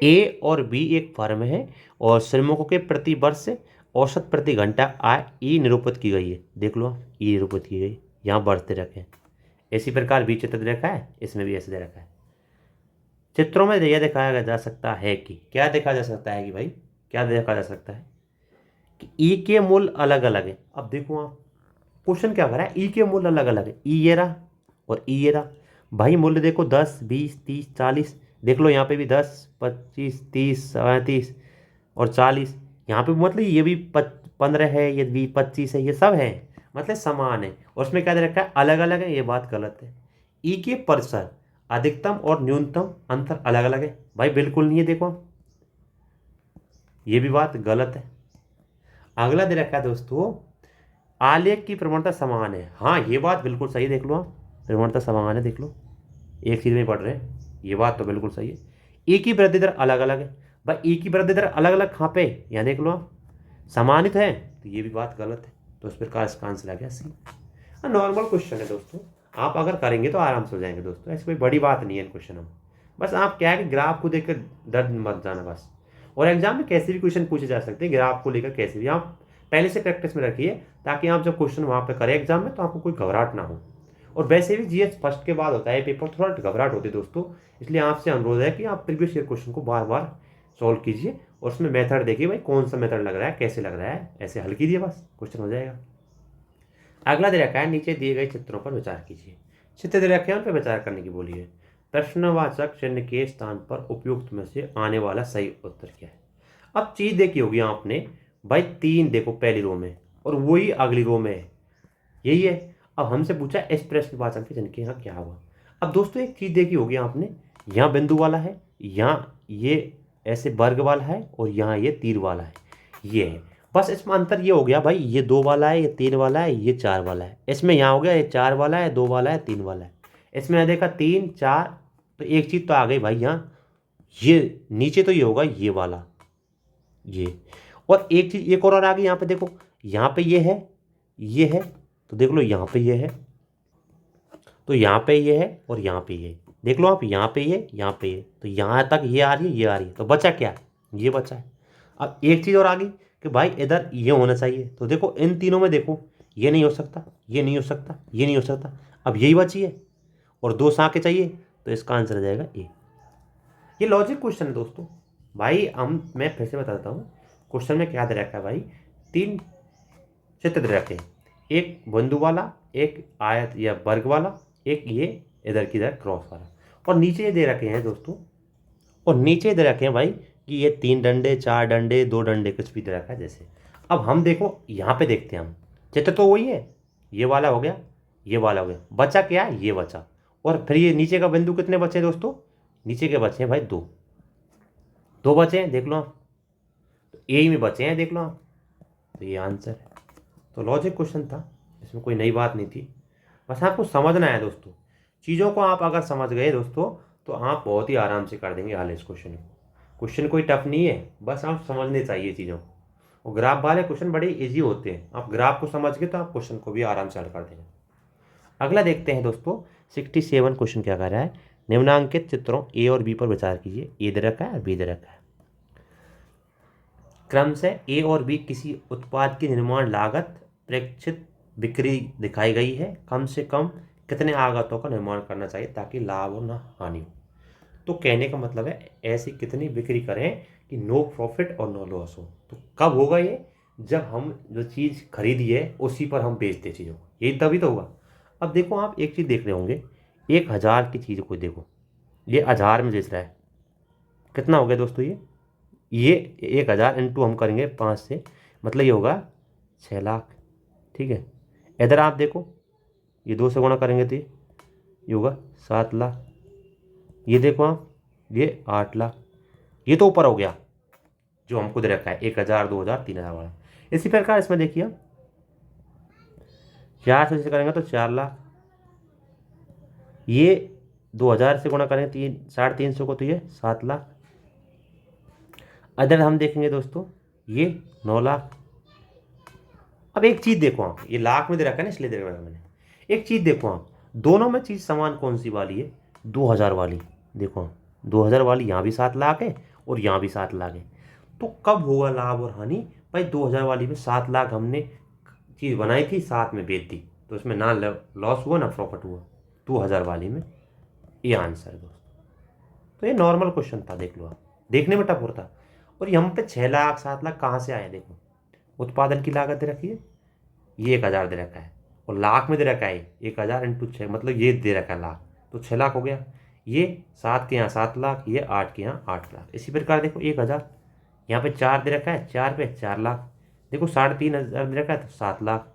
ए और बी एक फर्म है और श्रमिकों के प्रति वर्ष औसत प्रति घंटा आय ई निरूपित की गई है। देख लो ई निरूपित की गई, यहाँ बढ़ते रखे। इसी प्रकार बी चित्र दे रखा है, इसमें भी ऐसे दे रखा है। चित्रों में यह दिखाया जा सकता है कि, क्या देखा जा सकता है कि भाई, क्या देखा जा सकता है कि ई के मूल्य अलग अलग है। अब देखो आप क्वेश्चन क्या कर रहा है, ई के मूल्य अलग अलग है, ई ये रहा और ई ये रहा। भाई मूल्य देखो 10, 20, 30, 40, देख लो यहाँ पे भी 10, 25, 30, 37 और 40। यहाँ पे मतलब ये भी 15 है, ये भी 25 है, ये सब है मतलब समान है। और उसमें क्या दे रखा है, अलग अलग है, ये बात गलत है। ई के प्रतिशत अधिकतम और न्यूनतम अंतर अलग अलग है, भाई बिल्कुल नहीं है, देखो ये भी बात गलत है। अगला दे रखा है दोस्तों, आलेख की प्रवणता समान है। हाँ ये बात बिल्कुल सही है, देख लो आप प्रवणता समान है, देख लो एक चीज में पढ़ रहे हैं, ये बात तो बिल्कुल सही है। ई की वृद्धि दर अलग अलग है, भाई ई की वृद्धि दर अलग अलग कहाँ पे, यहाँ देख लो आप समानित है, तो ये भी बात गलत है। तो इस प्रकार इसका आंसर आ गया सी। नॉर्मल क्वेश्चन है दोस्तों, आप अगर करेंगे तो आराम से हो जाएंगे दोस्तों, ऐसी कोई बड़ी बात नहीं है क्वेश्चन में। बस आप क्या है कि ग्राफ को देखकर डर मत जाना बस। और एग्जाम में कैसे भी क्वेश्चन पूछे जा सकते हैं ग्राफ को लेकर, कैसे भी आप पहले से प्रैक्टिस में रखिए, ताकि आप जब क्वेश्चन वहाँ पे करें एग्जाम में तो आपको कोई घबराहट ना हो। और वैसे भी जीएस फर्स्ट के बाद होता है पेपर, थोड़ा घबराहट होती है दोस्तों, इसलिए आपसे अनुरोध है कि आप प्रीवियस ईयर क्वेश्चन को बार बार सॉल्व कीजिए और उसमें मेथड देखिए, भाई कौन सा मेथड लग रहा है, कैसे लग रहा है, ऐसे हल कीजिए, बस क्वेश्चन हो जाएगा। अगला दे रखा है, नीचे दिए गए चित्रों पर विचार कीजिए। चित्र दे रखे हैं उन पर विचार करने की बोलिए। प्रश्नवाचक चिन्ह के स्थान पर उपयुक्त में से आने वाला सही उत्तर क्या है। अब चीज देखी होगी आपने, भाई 3 देखो पहली रो में और वही अगली रो में है, यही है। अब हमसे पूछा इस प्रश्नवाचक के चिन्ह के यहाँ क्या हुआ। अब दोस्तों एक चीज देखी होगी आपने, यहाँ बिंदु वाला है, यहाँ ये ऐसे वर्ग वाला है और यहाँ ये तीर वाला है, ये है। बस इसमें अंतर ये हो गया भाई, ये 2 वाला है, ये 3 वाला है, ये 4 वाला है। इसमें यहाँ हो गया ये 4 वाला है, 2 वाला है, 3 वाला है। इसमें देखा 3, 4, तो एक चीज तो आ गई भाई, यहाँ ये नीचे तो ये होगा ये वाला, ये। और एक चीज एक और आ गई, यहाँ पे देखो, यहाँ पे ये है, तो देख लो यहाँ पे ये है, तो यहाँ पे ये है और यहाँ पे ये, देख लो आप यहाँ पे ये, यहाँ पे ये, तो यहाँ तक ये आ रही है, ये आ रही है, तो बचा क्या, ये बचा है। अब एक चीज़ और आ गई कि भाई इधर ये होना चाहिए, तो देखो इन तीनों में देखो ये नहीं हो सकता, ये नहीं हो सकता, ये नहीं हो सकता, अब यही बची है और 2 सांखें चाहिए, तो इसका आंसर आ जाएगा ए। ये लॉजिक क्वेश्चन है दोस्तों, भाई मैं फिर से बताता हूँ, क्वेश्चन में क्या दे रखा है भाई, 3 चित्र दे रखे हैं, एक बिंदु वाला, एक आयत या वर्ग वाला, एक ये इधर की इधर क्रॉस वाला, और नीचे ये दे रखे हैं दोस्तों, और नीचे दे रखे हैं भाई कि ये 3 डंडे, 4 डंडे, 2 डंडे, कुछ भी दे रखा है जैसे। अब हम देखो यहाँ पे देखते हैं, हम चित्र तो वही है, ये वाला हो गया, ये वाला हो गया, बचा क्या, ये बचा। और फिर ये नीचे का बिंदु कितने बचे दोस्तों, नीचे के बचे हैं भाई 2, 2 बचे हैं, देख लो आप, तो ए में बचे हैं, देख लो आप, तो ये आंसर है। तो लॉजिक क्वेश्चन था, इसमें कोई नई बात नहीं थी, बस आपको समझना है दोस्तों। चीज़ों को आप अगर समझ गए दोस्तों, तो आप बहुत ही आराम से कर देंगे हाल इस क्वेश्चन को। क्वेश्चन कोई टफ नहीं है, बस आप समझने चाहिए चीज़ों को। और ग्राफ वाले क्वेश्चन बड़े इजी होते हैं, आप ग्राफ को समझ गए तो आप क्वेश्चन को भी आराम से हल कर देंगे। अगला देखते हैं दोस्तों, 67 क्वेश्चन क्या कर रहा है, निम्नांकित चित्रों ए और बी पर विचार कीजिए। ए दे रखा है और बी दे रखा है। क्रम से ए और बी किसी उत्पाद की निर्माण लागत, प्रेक्षित बिक्री दिखाई गई है। कम से कम कितने आगतों का निर्माण करना चाहिए ताकि लाभ हो ना हानि हो। तो कहने का मतलब है ऐसी कितनी बिक्री करें कि नो प्रॉफिट और नो लॉस हो। तो कब होगा ये, जब हम जो चीज़ खरीदी है उसी पर हम बेचते चीज़ों को, यही तभी तो होगा। अब देखो आप एक चीज़ देख रहे होंगे, 1000 की चीज़ को देखो, ये 1000 में बेच रहा है, कितना हो गया दोस्तों, ये 1000 इंटू हम करेंगे 5 से, मतलब ये होगा 6 लाख। ठीक है, इधर आप देखो, ये 2 से गुणा करेंगे तो ये होगा 7 लाख। ये देखो आप, ये 8 लाख। ये तो ऊपर हो गया जो हमको दे रखा है 1000, 2000, 3000 वाला। इसी प्रकार इसमें देखिए, 4 से करेंगे तो 4 लाख, ये 2000 से गुणा करेंगे 350 को तो ये 7 लाख। अदर हम देखेंगे दोस्तों, ये 9 लाख। अब एक चीज़ देखो आप, ये लाख में दे रखा है ना इसलिए दे रखा है मैंने। एक चीज़ देखो आप, दोनों में चीज़ समान कौन सी वाली है, 2000 वाली। देखो आप, 2000 वाली यहाँ भी 7 लाख है और यहाँ भी 7 लाख है। तो कब होगा लाभ और हानि भाई, 2000 वाली में 7 लाख हमने चीज़ बनाई थी, 7 में बेच दी, तो इसमें ना लॉस हुआ ना प्रॉफिट हुआ, 2000 वाली में। ये आंसर है दोस्तों। तो ये नॉर्मल क्वेश्चन था, देख लो आप, देखने में टफ होता। और यहाँ पे 6 लाख 7 लाख कहाँ से आए, देखो उत्पादन की लागत दे रखी है, ये 1000 दे रखा है, और लाख में दे रखा है 1000 इंटू 6, मतलब ये दे रखा है लाख, तो 6 लाख हो गया। ये 7 के यहाँ 7 लाख, ये 8 के यहाँ 8 लाख। इसी प्रकार देखो 1000, यहाँ पे 4 दे रखा है, 4 पे 4 लाख, देखो 3500 दे रखा है तो 7 लाख,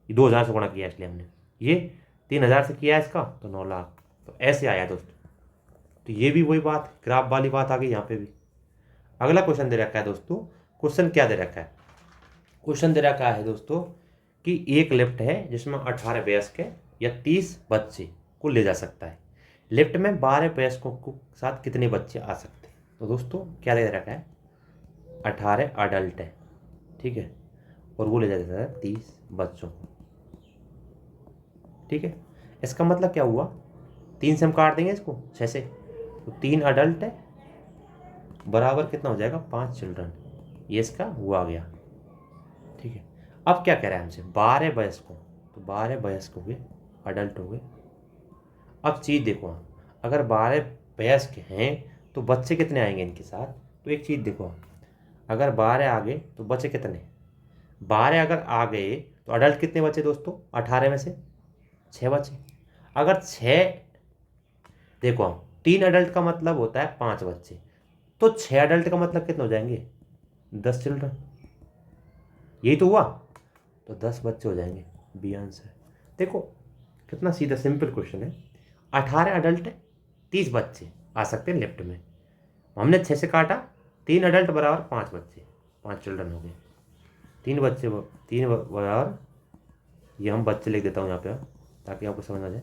ये 2000 से गुणा किया इसलिए हमने, ये 3000 से किया इसका तो 9 लाख। तो ऐसे आया दोस्तों। तो ये भी वही बात, ग्राफ वाली बात आ गई यहाँ पे भी। अगला क्वेश्चन दे रखा है दोस्तों, क्वेश्चन क्या दे रखा है, क्वेश्चन दे रखा है दोस्तों कि एक लिफ्ट है जिसमें 18 वयस्क या 30 बच्चे को ले जा सकता है। लिफ्ट में 12 वयस्कों के साथ कितने बच्चे आ सकते हैं। तो दोस्तों क्या दे रखा है, 18 अडल्ट है, ठीक है, और वो ले जा सकता है 30 बच्चों को। ठीक है, इसका मतलब क्या हुआ, 3 से हम काट देंगे इसको 6 से, तो 3 अडल्ट है बराबर कितना हो जाएगा, 5 चिल्ड्रन। ये इसका हुआ आ गया। ठीक है, अब क्या कह रहा है हमसे, 12 वयस्कों, तो 12 वयस्क हो गए, अडल्ट हो गए। अब चीज़ देखो आप, अगर 12 वयस्क हैं तो बच्चे कितने आएंगे इनके साथ। तो एक चीज़ देखो आप, अगर 12 आ गए तो बच्चे कितने, 12 अगर आ गए तो अडल्ट कितने बचे दोस्तों, 18 में से 6 बचे। अगर 6, देखो आप 3 अडल्ट का मतलब होता है 5 बच्चे, तो 6 अडल्ट का मतलब कितने हो जाएंगे, 10 चिल्ड्रन। यही तो हुआ, तो 10 बच्चे हो जाएंगे, बी आंसर। देखो कितना सीधा सिंपल क्वेश्चन है, 18 अडल्ट है, 30 बच्चे आ सकते हैं लेफ्ट में, हमने 6 से काटा, 3 अडल्ट बराबर 5 बच्चे, 5 चिल्ड्रन हो गए, 3 बच्चे 3 बराबर, ये हम बच्चे लिख देता हूँ यहाँ पे ताकि आपको समझ आ जाए,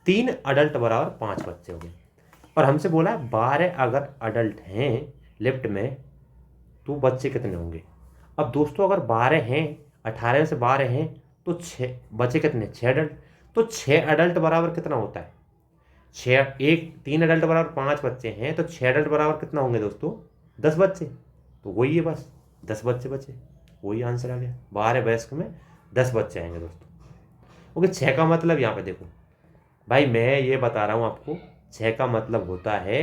3 अडल्ट बराबर 5 बच्चे हो गए। और हमसे बोला है 12 अगर अडल्ट हैं लेफ्ट में तो बच्चे कितने होंगे। अब दोस्तों अगर 12 हैं, 18 में से 12 हैं तो 6 बचे कितने, 6 अडल्ट। तो 6 अडल्ट बराबर कितना होता है, 6, 3 अडल्ट बराबर 5 बच्चे हैं, तो 6 अडल्ट बराबर कितना होंगे दोस्तों, 10 बच्चे। तो वही है बस, 10 बच्चे बचे, वही आंसर आ गया, 12 वयस्क में 10 बच्चे आएंगे दोस्तों। ओके, 6 का मतलब यहाँ पे देखो भाई, मैं ये बता रहा हूँ आपको, 6 का मतलब होता है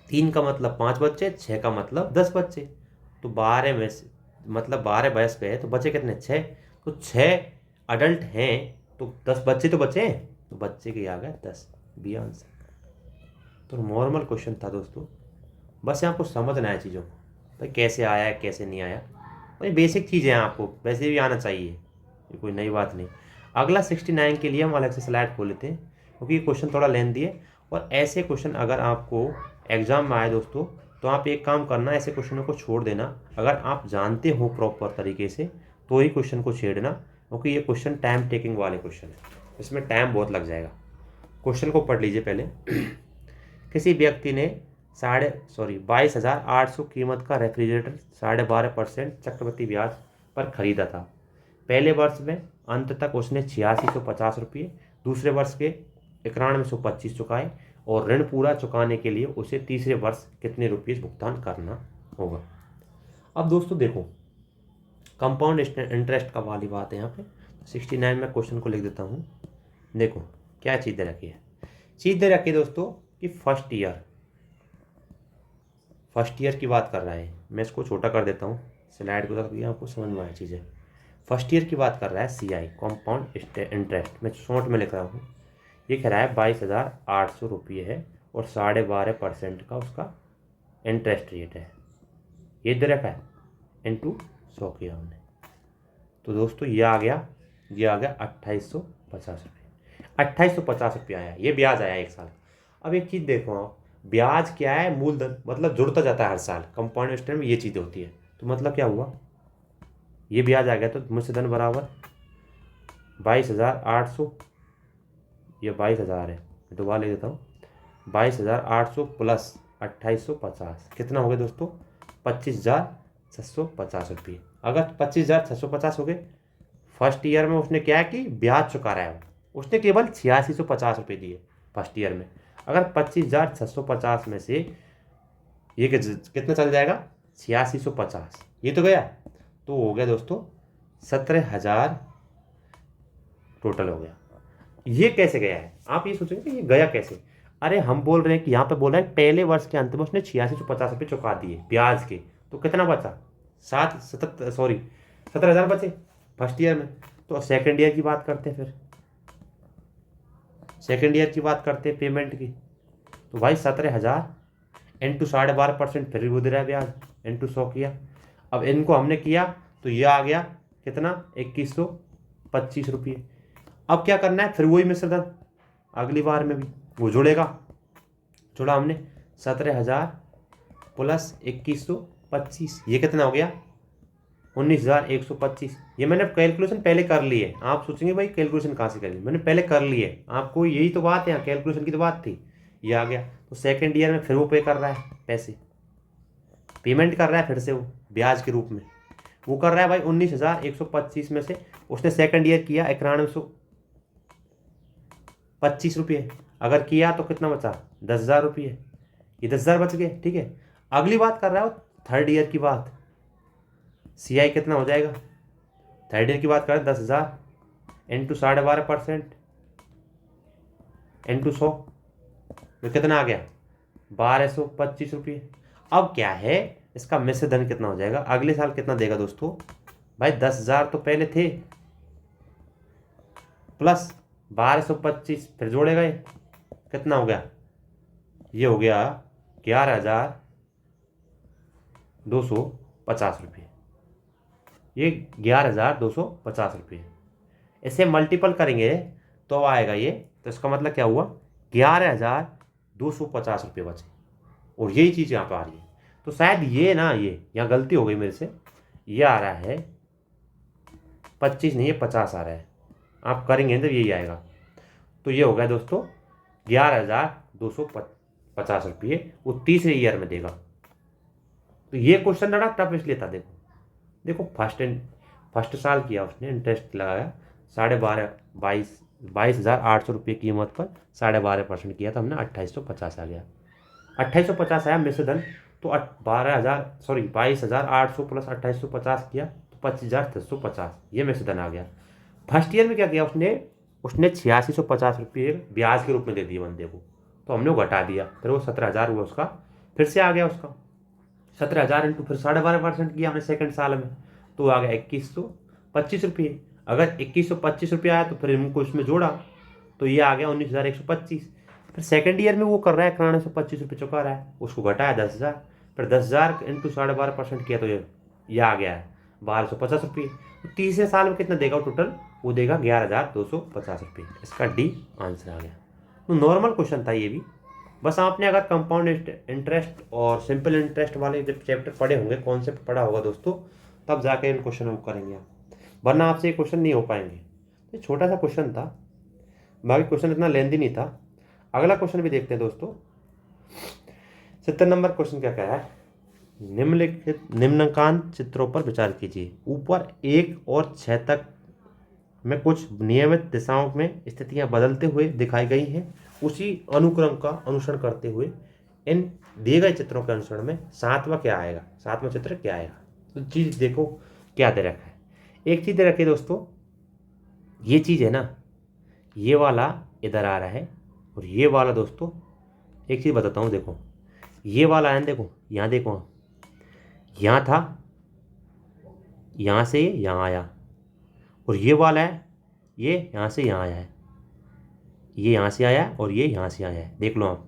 3 का मतलब 5 बच्चे, 6 का मतलब 10 बच्चे। तो 12 में से मतलब 12 वयस्क गए तो बचे कितने? 6। तो 6 अडल्ट हैं तो 10 बच्चे तो बचे हैं, तो बच्चे के आ गए 10, बी आंसर। तो नॉर्मल क्वेश्चन था दोस्तों, बस यहाँ आपको समझना है चीज़ों को, भाई कैसे आया है कैसे नहीं आया। भाई बेसिक चीज़ें हैं, आपको वैसे भी आना चाहिए, ये कोई नई बात नहीं। अगला 69 के लिए हम अलग से स्लाइड खोल लेते हैं, क्योंकि ये क्वेश्चन थोड़ा लेंथी है। और ऐसे क्वेश्चन अगर आपको एग्जाम में आए दोस्तों, तो आप एक काम करना, ऐसे क्वेश्चनों को छोड़ देना। अगर आप जानते हो प्रॉपर तरीके से तो ही क्वेश्चन को छेड़ना, क्योंकि ये क्वेश्चन टाइम टेकिंग वाले क्वेश्चन है, इसमें टाइम बहुत लग जाएगा। क्वेश्चन को पढ़ लीजिए पहले। किसी व्यक्ति ने 22,800 कीमत का रेफ्रिजरेटर 12.5% चक्रवृद्धि ब्याज पर खरीदा था। पहले वर्ष में अंत तक उसने 8650 रुपये, दूसरे वर्ष के 9125 चुकाए, और ऋण पूरा चुकाने के लिए उसे तीसरे वर्ष कितने रुपये भुगतान करना होगा। अब दोस्तों देखो, कंपाउंड इंटरेस्ट का वाली बात है यहाँ पे। 69 में क्वेश्चन को लिख देता हूँ। देखो क्या चीज़ दे रखी है, चीज़ दे रखी है दोस्तों कि फर्स्ट ईयर की बात कर रहा है। मैं इसको छोटा कर देता हूँ, स्लाइड को तक आपको समझ में आए चीज़ें। फर्स्ट ईयर की बात कर रहा है, CI कंपाउंड इंटरेस्ट, मैं शॉर्ट में लिख रहा हूँ। ये कह रहा है 22,800 रुपये है और 12.5% का उसका इंटरेस्ट रेट है। ये दे रखा है इंटू 100 किया हमने, तो दोस्तों ये आ गया 2850 रुपये। 2850 रुपये आया, ये ब्याज आया एक साल। अब एक चीज़ देखो आप, ब्याज क्या है? मूलधन, मतलब जुड़ता जाता है हर साल। कंपाउंड इंटरेस्ट में ये चीज़ होती है। तो मतलब क्या हुआ, ये ब्याज आ गया तो मुझसे धन बराबर 22,800, ये 22,000 है, मैं दोबारा ले देता हूँ। 22,800 प्लस 2850 कितना हो गया दोस्तों? 25,650 रुपये। अगर 25,650 हो गए, फर्स्ट ईयर में उसने क्या है कि ब्याज चुका रहा है, उसने केवल 8650 रुपये दिए फर्स्ट ईयर में। अगर 25,650 में से ये कितना चल जाएगा? 8650, ये तो गया, तो हो गया दोस्तों 17,000 टोटल हो गया। ये कैसे गया है? आप ये सोचेंगे कि ये गया कैसे। अरे हम बोल रहे हैं कि यहाँ पे बोला है पहले वर्ष के अंत में उसने 8650 रुपये चुका दिए ब्याज के, तो कितना बचा? 17,000 बचे फर्स्ट ईयर में। तो सेकंड ईयर की बात करते हैं, फिर सेकंड ईयर की बात करते हैं पेमेंट की। तो भाई 17,000 इंटू 12.5%, फिर वो दे रहा है ब्याज, इंटू 100 किया। अब इनको हमने किया तो ये आ गया कितना? 2125 रुपये। अब क्या करना है? फिर वही मिश्रधन अगली बार में भी वो जुड़ेगा। जुड़ा हमने 17,000 प्लस 2125, ये कितना हो गया? 19,125। ये मैंने कैलकुलेशन पहले कर ली है। आप सोचेंगे भाई कैलकुलेशन कहाँ से कर ली? मैंने पहले कर ली है, आपको यही तो बात है, कैलकुलेशन की तो बात थी। ये आ गया। तो सेकेंड ईयर में फिर वो पे कर रहा है, पैसे पेमेंट कर रहा है फिर से वो ब्याज के रूप में। वो कर रहा है भाई 19,125 में से उसने सेकंड ईयर किया 9125 रुपये। अगर किया तो कितना बचा? 10,000 रुपये। ये 10,000 बच गए, ठीक है। अगली बात कर रहा है थर्ड ईयर की बात। CI कितना हो जाएगा? थर्ड ईयर की बात करें 10,000 इंटू 12.5% इंटू 100, तो कितना आ गया? 1,225 रुपये। अब क्या है, इसका मिश्र धन कितना हो जाएगा? अगले साल कितना देगा दोस्तों? भाई 10,000 तो पहले थे, प्लस 1,225 फिर जोड़ेगा, ये कितना हो गया? ये हो गया 11,250 रुपये। ये 11,250 रुपये। इसे मल्टीपल करेंगे तो आएगा ये, तो इसका मतलब क्या हुआ? 11,250 रुपये बचे। और यही चीज़ यहाँ पर आ रही है। तो शायद ये ना, ये यहाँ गलती हो गई मेरे से, ये आ रहा है 25 नहीं, ये 50 आ रहा है। आप करेंगे तो यही आएगा। तो ये हो गया दोस्तों 11,250 रुपये, वो तीसरे ईयर में देगा। तो ये क्वेश्चन बड़ा टफ इसलिए था। देखो फर्स्ट साल किया उसने, इंटरेस्ट लगाया 22,800 रुपये कीमत पर 12.5% किया, तो हमने 2850 आ गया। 2850 आया मिश्र धन, तो 22,800 प्लस 2850 किया तो 25,650, ये मिश्र धन आ गया। फर्स्ट ईयर में क्या किया उसने 8650 रुपये ब्याज के रूप में दे दिए बंदे को, तो हमने वो घटा दिया, फिर वो 17,000 हुआ उसका फिर से आ गया उसका 17,000 इंटू फिर 12.5% किया हमने सेकंड साल में, तो आ गया 2125 रुपये। अगर 2125 रुपये आया तो फिर हमको इसमें जोड़ा तो ये आ गया 19,125। फिर सेकंड ईयर में वो कर रहा है 9125 रुपये चुका रहा है, उसको घटाया 10,000, फिर 10,000 इंटू 12.5% किया तो ये आ गया है 1,250 रुपये। तो तीसरे साल में कितना देगा टोटल, वो देगा 11,250 रुपये। इसका डी आंसर आ गया। तो नॉर्मल क्वेश्चन था ये भी, बस आपने अगर कंपाउंड इंटरेस्ट और सिंपल इंटरेस्ट वाले जब चैप्टर पढ़े होंगे, कॉन्सेप्ट पढ़ा होगा दोस्तों, तब जाके इन क्वेश्चन को करेंगे आप, वरना आपसे ये क्वेश्चन नहीं हो पाएंगे। तो छोटा सा क्वेश्चन था, बाकी क्वेश्चन इतना लेंदी नहीं था। अगला क्वेश्चन भी देखते हैं दोस्तों। 70 नंबर क्वेश्चन क्या कह रहा है, निम्नलिखित निम्नकांत चित्रों पर विचार कीजिए। ऊपर 1 और 6 तक में कुछ नियमित दिशाओं में स्थितियां बदलते हुए दिखाई गई हैं। उसी अनुक्रम का अनुसरण करते हुए इन दिए गए चित्रों के अनुसरण में सातवां क्या आएगा, सातवां चित्र क्या आएगा। तो चीज़ देखो क्या दे रखा है। एक चीज़ दे रखी है दोस्तों, ये चीज़ है ना, ये वाला इधर आ रहा है और ये वाला दोस्तों, एक चीज़ बताता हूँ, देखो ये वाला है, देखो यहाँ देखो, यहाँ था, यहाँ से यहाँ आया, और ये वाला है, ये यहाँ से यहाँ आया है, ये यहाँ से आया और ये यहाँ से आया है। देख लो आप,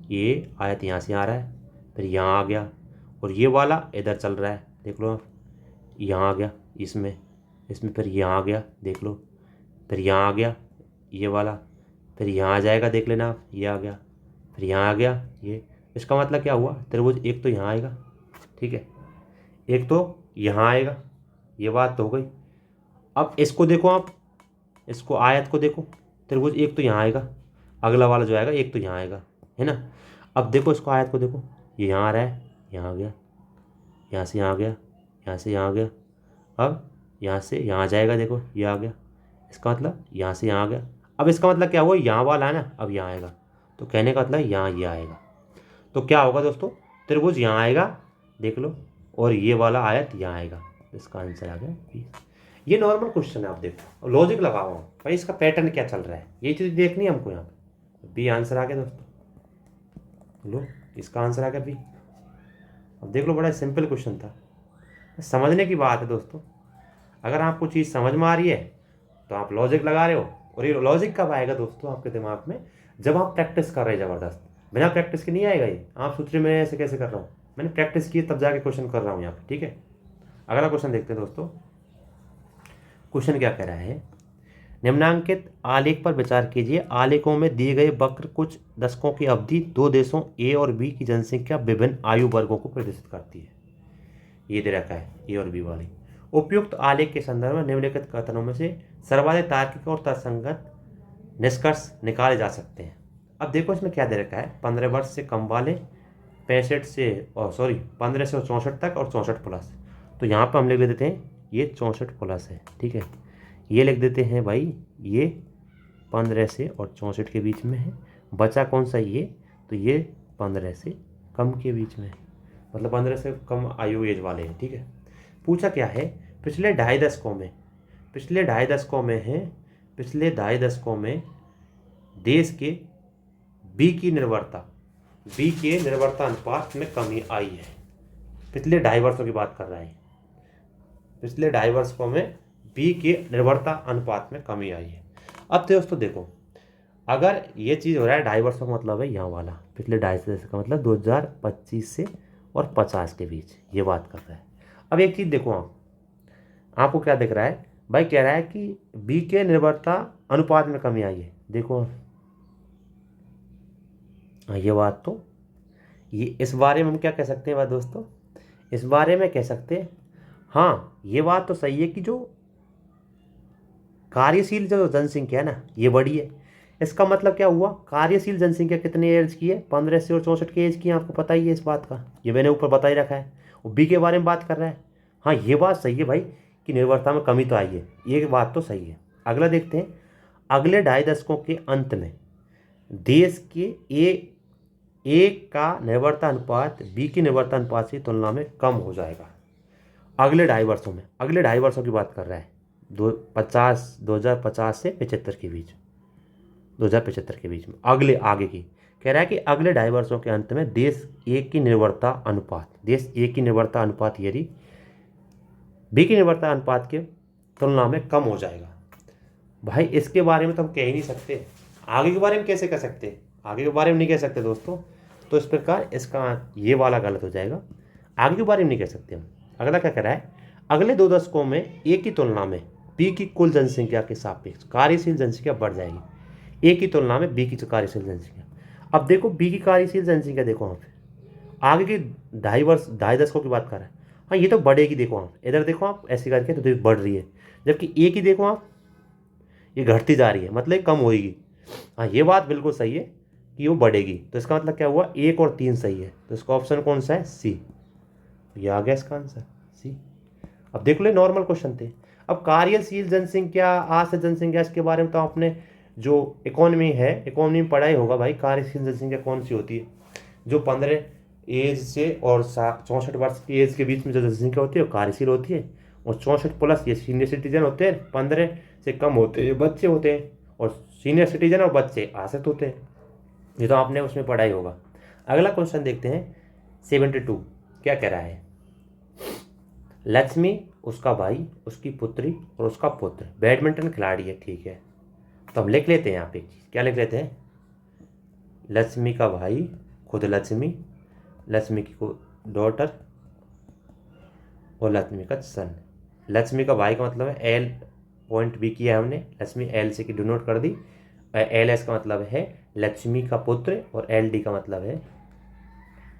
ये आयत यहाँ से आ रहा है, फिर यहाँ आ गया, और ये वाला इधर चल रहा है, देख लो आप, यहाँ आ गया, इसमें फिर यहाँ आ गया, देख लो, फिर यहाँ आ गया ये वाला, फिर यहाँ आ जाएगा, देख लेना आप, ये आ गया, फिर यहाँ आ गया ये। इसका मतलब क्या हुआ, त्रिभुज एक तो यहाँ आएगा, ठीक है, एक तो यहाँ आएगा, ये बात तो हो गई। अब इसको देखो आप, इसको आयत को देखो, त्रिभुज एक तो यहाँ आएगा, अगला वाला जो आएगा एक तो यहाँ आएगा, है ना। अब देखो इसको आयत को देखो, ये यहाँ आ रहा है, यहाँ आ गया, यहाँ से यहाँ आ गया, यहाँ से यहाँ आ गया, अब यहाँ से यहाँ आ जाएगा, देखो ये आ गया, इसका मतलब यहाँ से यहाँ आ गया। अब इसका मतलब क्या हुआ, यहाँ वाला है ना, अब यहाँ आएगा, तो कहने का मतलब यहाँ ये आएगा। तो क्या होगा दोस्तों, त्रिभुज यहाँ आएगा, देख लो, और ये वाला आयत यहाँ आएगा। इसका आंसर आ गया। ये नॉर्मल क्वेश्चन है, आप देखो लॉजिक लगाओ भाई, इसका पैटर्न क्या चल रहा है, ये चीज़ देखनी है हमको। यहाँ पे बी आंसर आ गया दोस्तों, लो इसका आंसर आ गया बी। अब देख लो, बड़ा सिंपल क्वेश्चन था, समझने की बात है दोस्तों। अगर आपको चीज़ समझ में आ रही है तो आप लॉजिक लगा रहे हो, और ये लॉजिक कब आएगा दोस्तों आपके दिमाग में, जब आप प्रैक्टिस कर रहे हैं ज़बरदस्त। बिना प्रैक्टिस के नहीं आएगा ये। आप सोच रहे मैं ऐसे कैसे कर रहा हूँ, मैंने प्रैक्टिस की तब जाके क्वेश्चन कर रहा हूँ यहाँ पे, ठीक है। अगला क्वेश्चन देखते हैं दोस्तों। क्वेश्चन क्या कह रहा है, निम्नांकित आलेख पर विचार कीजिए। आलेखों में दिए गए वक्र कुछ दशकों की अवधि दो देशों ए और बी की जनसंख्या विभिन्न आयु वर्गों को प्रदर्शित करती है। ये दे रखा है ए और बी वाली। उपयुक्त आलेख के संदर्भ में निम्नलिखित कथनों में से सर्वाधिक तार्किक और तर्कसंगत निष्कर्ष निकाले जा सकते हैं। अब देखो इसमें क्या दे रखा है, 15 वर्ष से कम वाले 15 से 64 तक और 64 प्लस। तो यहाँ पर हम लिख देते हैं ये 64 प्लस है, ठीक है। ये लिख देते हैं भाई, ये 15 से और 64 के बीच में है। बचा कौन सा, ये, तो ये 15 से कम के बीच में है, मतलब 15 से कम आयु एज वाले हैं, ठीक है। पूछा क्या है, पिछले ढाई दशकों में देश के बी के निर्भरता अनुपात में कमी आई है। पिछले 2.5 वर्षों की बात कर रहा है, पिछले 2.5 वर्षों में बी के निर्भरता अनुपात में कमी आई है। अब दोस्तों देखो, अगर ये चीज़ हो रहा है 2.5 वर्षों का मतलब है यहाँ वाला, पिछले 2.5 का मतलब 2025 से और 50 के बीच, ये बात कर रहा है। अब एक चीज़ देखो, आपको क्या दिख रहा है भाई, कह रहा है कि बी के निर्भरता अनुपात में कमी आई है। देखो ये बात तो, ये इस बारे में हम क्या कह सकते हैं बात दोस्तों, इस बारे में कह सकते हैं, हाँ ये बात तो सही है कि जो कार्यशील जो जनसंख्या है ना, ये बढ़ी है। इसका मतलब क्या हुआ, कार्यशील जनसंख्या कितने एज की है, 15 से और 64 के एज की है, आपको पता ही है इस बात का, ये मैंने ऊपर बता ही रखा है। और बी के बारे में बात कर रहा है, हाँ ये बात सही है भाई कि निर्भरता में कमी तो आई है, ये बात तो सही है। अगला देखते हैं, अगले 2.5 दशकों के अंत में देश के ए का निर्भरता अनुपात बी की निर्भरता अनुपात की तुलना में कम हो जाएगा। अगले 2.5 वर्षों में, अगले 2.5 वर्षों की बात कर रहा है, 2050 से 75 के बीच, 2075 के बीच में, अगले आगे की, कह रहा है कि अगले 2.5 वर्षों के अंत में देश ए की निर्भरता अनुपात यदि बी की निर्भरता अनुपात के तुलना में कम हो जाएगा। भाई इसके बारे में तो हम कह ही नहीं सकते, आगे के बारे में कैसे कह सकते, आगे के बारे में नहीं कह सकते दोस्तों। तो इस प्रकार इसका ये वाला गलत हो जाएगा, आगे के बारे में नहीं कह सकते हम। अगला क्या कह रहा है, अगले 2 दशकों में ए की तुलना में बी की कुल जनसंख्या के सापेक्ष कार्यशील जनसंख्या बढ़ जाएगी, ए की तुलना में बी की कार्यशील जनसंख्या। अब देखो बी की कार्यशील जनसंख्या देखो वहाँ पे आगे की 2.5 दशकों की बात कर रहा है। हाँ ये तो बढ़ेगी, देखो आप इधर देखो आप ऐसे करके तो बढ़ रही है, जबकि ए की देखो आप ये घटती जा रही है, मतलब ये कम होगी। हाँ ये बात बिल्कुल सही है कि वो बढ़ेगी, तो इसका मतलब क्या हुआ 1 और 3 सही है, तो इसका ऑप्शन कौन सा है, सी। ये आ गया इसका आंसर सी। अब देख लो नॉर्मल क्वेश्चन थे। अब कार्यशील जनसंख्या आश्रित जनसंख्या, इसके बारे में तो आपने जो इकोनॉमी में पढ़ाई होगा भाई। कार्यशील जनसंख्या कौन सी होती है, जो 15 एज से और 64 वर्ष की एज के बीच में जो जनसंख्या होती है वो कार्यशील होती है, और 64 प्लस ये सीनियर सिटीजन होते हैं, 15 से कम होते हैं बच्चे होते हैं, और सीनियर सिटीजन और बच्चे आश्रित होते हैं। ये तो आपने उसमें पढ़ाई होगा। अगला क्वेश्चन देखते हैं 72 क्या कह रहा है, लक्ष्मी, उसका भाई, उसकी पुत्री और उसका पुत्र बैडमिंटन खिलाड़ी है, ठीक है। तो हम लिख लेते हैं यहाँ पे एक चीज़, क्या लिख लेते हैं, लक्ष्मी का भाई खुद लक्ष्मी की डॉटर और लक्ष्मी का सन। लक्ष्मी का भाई का मतलब है एल पॉइंट बी किया हमने, लक्ष्मी एल से की डिनोट कर दी, एल एस का मतलब है लक्ष्मी का पुत्र, और एल डी का मतलब है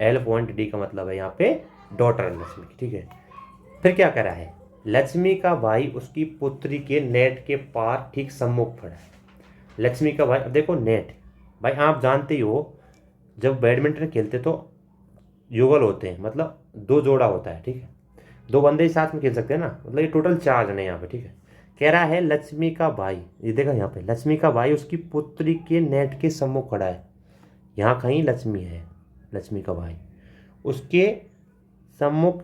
एल पॉइंट डी का मतलब है यहाँ पे डॉटर लक्ष्मी की, ठीक है। फिर क्या कह रहा है, लक्ष्मी का भाई उसकी पुत्री के नेट के पार ठीक सम्मुख खड़ा है। लक्ष्मी का भाई, अब देखो नेट, भाई आप जानते ही हो जब बैडमिंटन खेलते तो युगल होते हैं, मतलब 2 जोड़ा होता है, ठीक है, 2 बंदे ही साथ में खेल सकते हैं ना, मतलब ये टोटल 4 जने यहाँ पे, ठीक है। कह रहा है लक्ष्मी का भाई, ये देखा यहाँ पे लक्ष्मी का भाई उसकी पुत्री के नेट के सम्मुख खड़ा है, यहाँ कहीं लक्ष्मी है, लक्ष्मी का भाई उसके सम्मुख,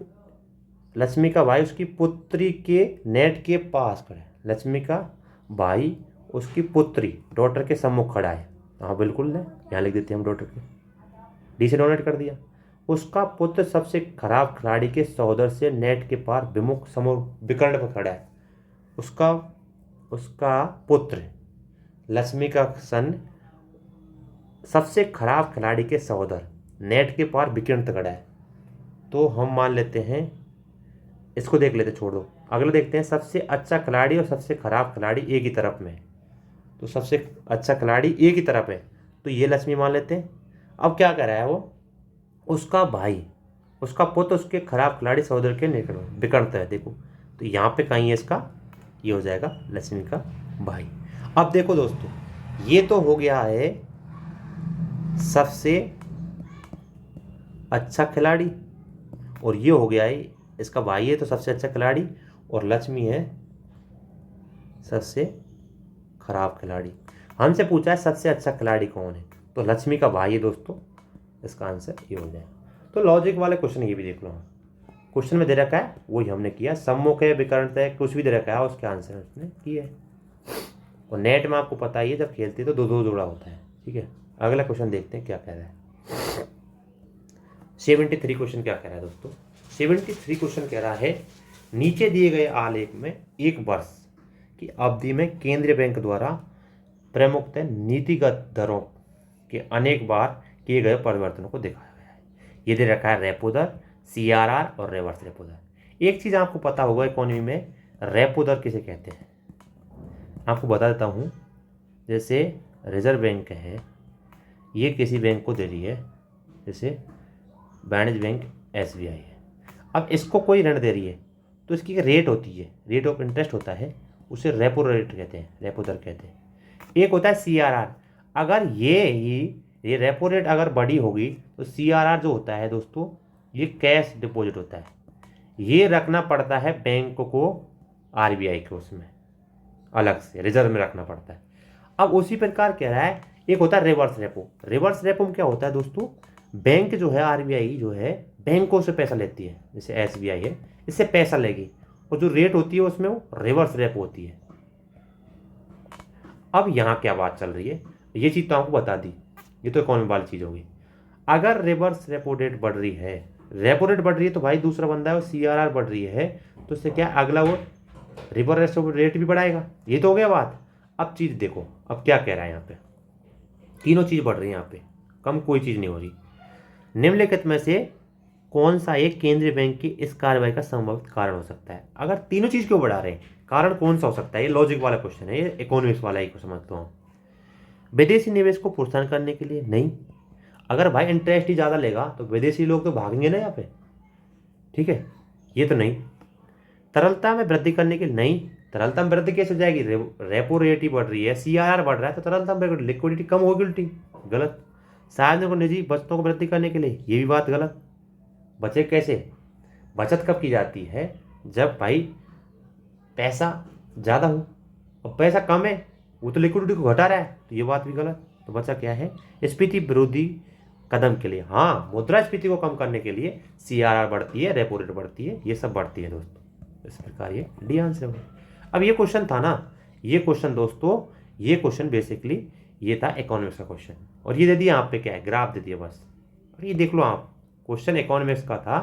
लक्ष्मी का भाई उसकी पुत्री के नेट के पास खड़ा है, लक्ष्मी का भाई उसकी पुत्री डॉटर के सम्मुख खड़ा है। हाँ बिल्कुल है, यहाँ लिख देते हैं हम डॉटर के, डी से डोनेट कर दिया। उसका पुत्र सबसे खराब खिलाड़ी के सहोदर से नेट के पार विमुख विकर्ण पर खड़ा है। उसका पुत्र लक्ष्मी का सन सबसे खराब खिलाड़ी के सहोदर नेट के पार विकर्ण पर खड़ा है, तो हम मान लेते हैं इसको, देख लेते छोड़ दो। अगला देखते हैं सबसे अच्छा खिलाड़ी और सबसे खराब खिलाड़ी ए की तरफ में है, तो सबसे अच्छा खिलाड़ी ए की तरफ है, तो ये लक्ष्मी मान लेते हैं। अब क्या कर रहा है वो, उसका भाई उसका पुत्र उसके खराब खिलाड़ी सहोदर के निकट विकर्णता है, देखो तो यहाँ पे कहीं है इसका, ये हो जाएगा लक्ष्मी का भाई। अब देखो दोस्तों, ये तो हो गया है सबसे अच्छा खिलाड़ी, और ये हो गया है इसका भाई है तो सबसे अच्छा खिलाड़ी, और लक्ष्मी है सबसे खराब खिलाड़ी। हमसे पूछा है सबसे अच्छा खिलाड़ी कौन है, तो लक्ष्मी का भाई है दोस्तों, इसका आंसर ये हो जाए। तो लॉजिक वाले क्वेश्चन ये भी देख लो, क्वेश्चन में दे रखा है वही हमने किया, सम्मुख है विकर्णता है कुछ भी दे रखा है उसके आंसर उसने किया है। और नेट में आपको पता ही है जब खेलते तो 2-2 जोड़ा होता है, ठीक है। अगला क्वेश्चन देखते हैं क्या कह रहा है। 73 क्वेश्चन क्या कह रहा है दोस्तों, 73 क्वेश्चन कह रहा है नीचे दिए गए आलेख में एक वर्ष की अवधि में केंद्रीय बैंक द्वारा प्रमुखतः नीतिगत दरों के अनेक बार किए गए परिवर्तनों को दिखाया गया है। ये दे रखा है रेपो दर, CRR और रिवर्स रेपो दर। एक चीज़ आपको पता होगा इकोनॉमी में रेपो दर किसे कहते हैं, आपको बता देता हूँ। जैसे रिजर्व बैंक है, ये किसी बैंक को दे रही है, जैसे वाणिज्य बैंक SBI है। अब इसको कोई ऋण दे रही है तो इसकी रेट होती है, रेट ऑफ इंटरेस्ट होता है, उसे रेपो रेट कहते हैं, रेपो दर कहते हैं। एक होता है CRR, अगर ये रेपो रेट अगर बड़ी होगी तो CRR जो होता है दोस्तों ये कैश डिपॉजिट होता है, ये रखना पड़ता है बैंक को RBI के उसमें अलग से रिजर्व में रखना पड़ता है। अब उसी प्रकार कह रहा है एक होता है रिवर्स रेपो। रिवर्स रेपो में क्या होता है दोस्तों, बैंक जो है RBI जो है बैंकों से पैसा लेती है, जैसे SBI है इससे पैसा लेगी, और जो रेट होती है उसमें वो रिवर्स रेपो होती है। अब यहाँ क्या बात चल रही है, ये चीज़ तो आपको बता दी ये तो इकोनॉमी वाली चीज़ होगी। अगर रिवर्स रेपो रेट बढ़ रही है, रेपो रेट बढ़ रही है तो भाई दूसरा बंदा है वो CRR बढ़ रही है, तो इससे क्या अगला वो रिवर्स रेपो रेट भी बढ़ाएगा। ये तो हो गया बात। अब चीज़ देखो, अब क्या कह रहा है यहाँ पे, तीनों चीज़ बढ़ रही है यहाँ पे, कम कोई चीज़ नहीं हो रही। निम्नलिखित में से कौन सा एक केंद्रीय बैंक की इस कार्रवाई का संभवित कारण हो सकता है। अगर तीनों चीज़ क्यों बढ़ा रहे हैं, कारण कौन सा हो सकता है, ये लॉजिक वाला क्वेश्चन है, ये इकोनॉमिक्स वाला ही को समझता हूँ। विदेशी निवेश को प्रोत्साहन करने के लिए नहीं, अगर भाई इंटरेस्ट ही ज़्यादा लेगा तो विदेशी लोग तो भागेंगे ना यहाँ पे, ठीक है, ये तो नहीं। तरलता में वृद्धि करने के लिए नहीं, तरलता में वृद्धि कैसे हो जाएगी, रेपो रेट ही बढ़ रही है, CRR बढ़ रहा है, तो तरलता में लिक्विडिटी कम होगी, उल्टी गलत। सार्वजनिक और निजी बचतों को वृद्धि करने के लिए, ये भी बात गलत। बचे कैसे, बचत कब की जाती है, जब भाई पैसा ज़्यादा हो, और पैसा कम है वो तो लिक्विडिटी को घटा रहा है, तो ये बात भी गलत। तो बचा क्या है, स्फीति विरोधी कदम के लिए, हाँ मुद्रास्फीति को कम करने के लिए CRR बढ़ती है, रेपो रेट बढ़ती है, ये सब बढ़ती है दोस्तों। इस प्रकार ये डी आंसर हो। अब ये क्वेश्चन था ना, ये क्वेश्चन दोस्तों, ये क्वेश्चन बेसिकली ये था इकोनॉमिक्स का क्वेश्चन, और ये दे दिया आप पे क्या है, ग्राफ दे दिया बस, और ये देख लो आप, क्वेश्चन इकोनॉमिक्स का था,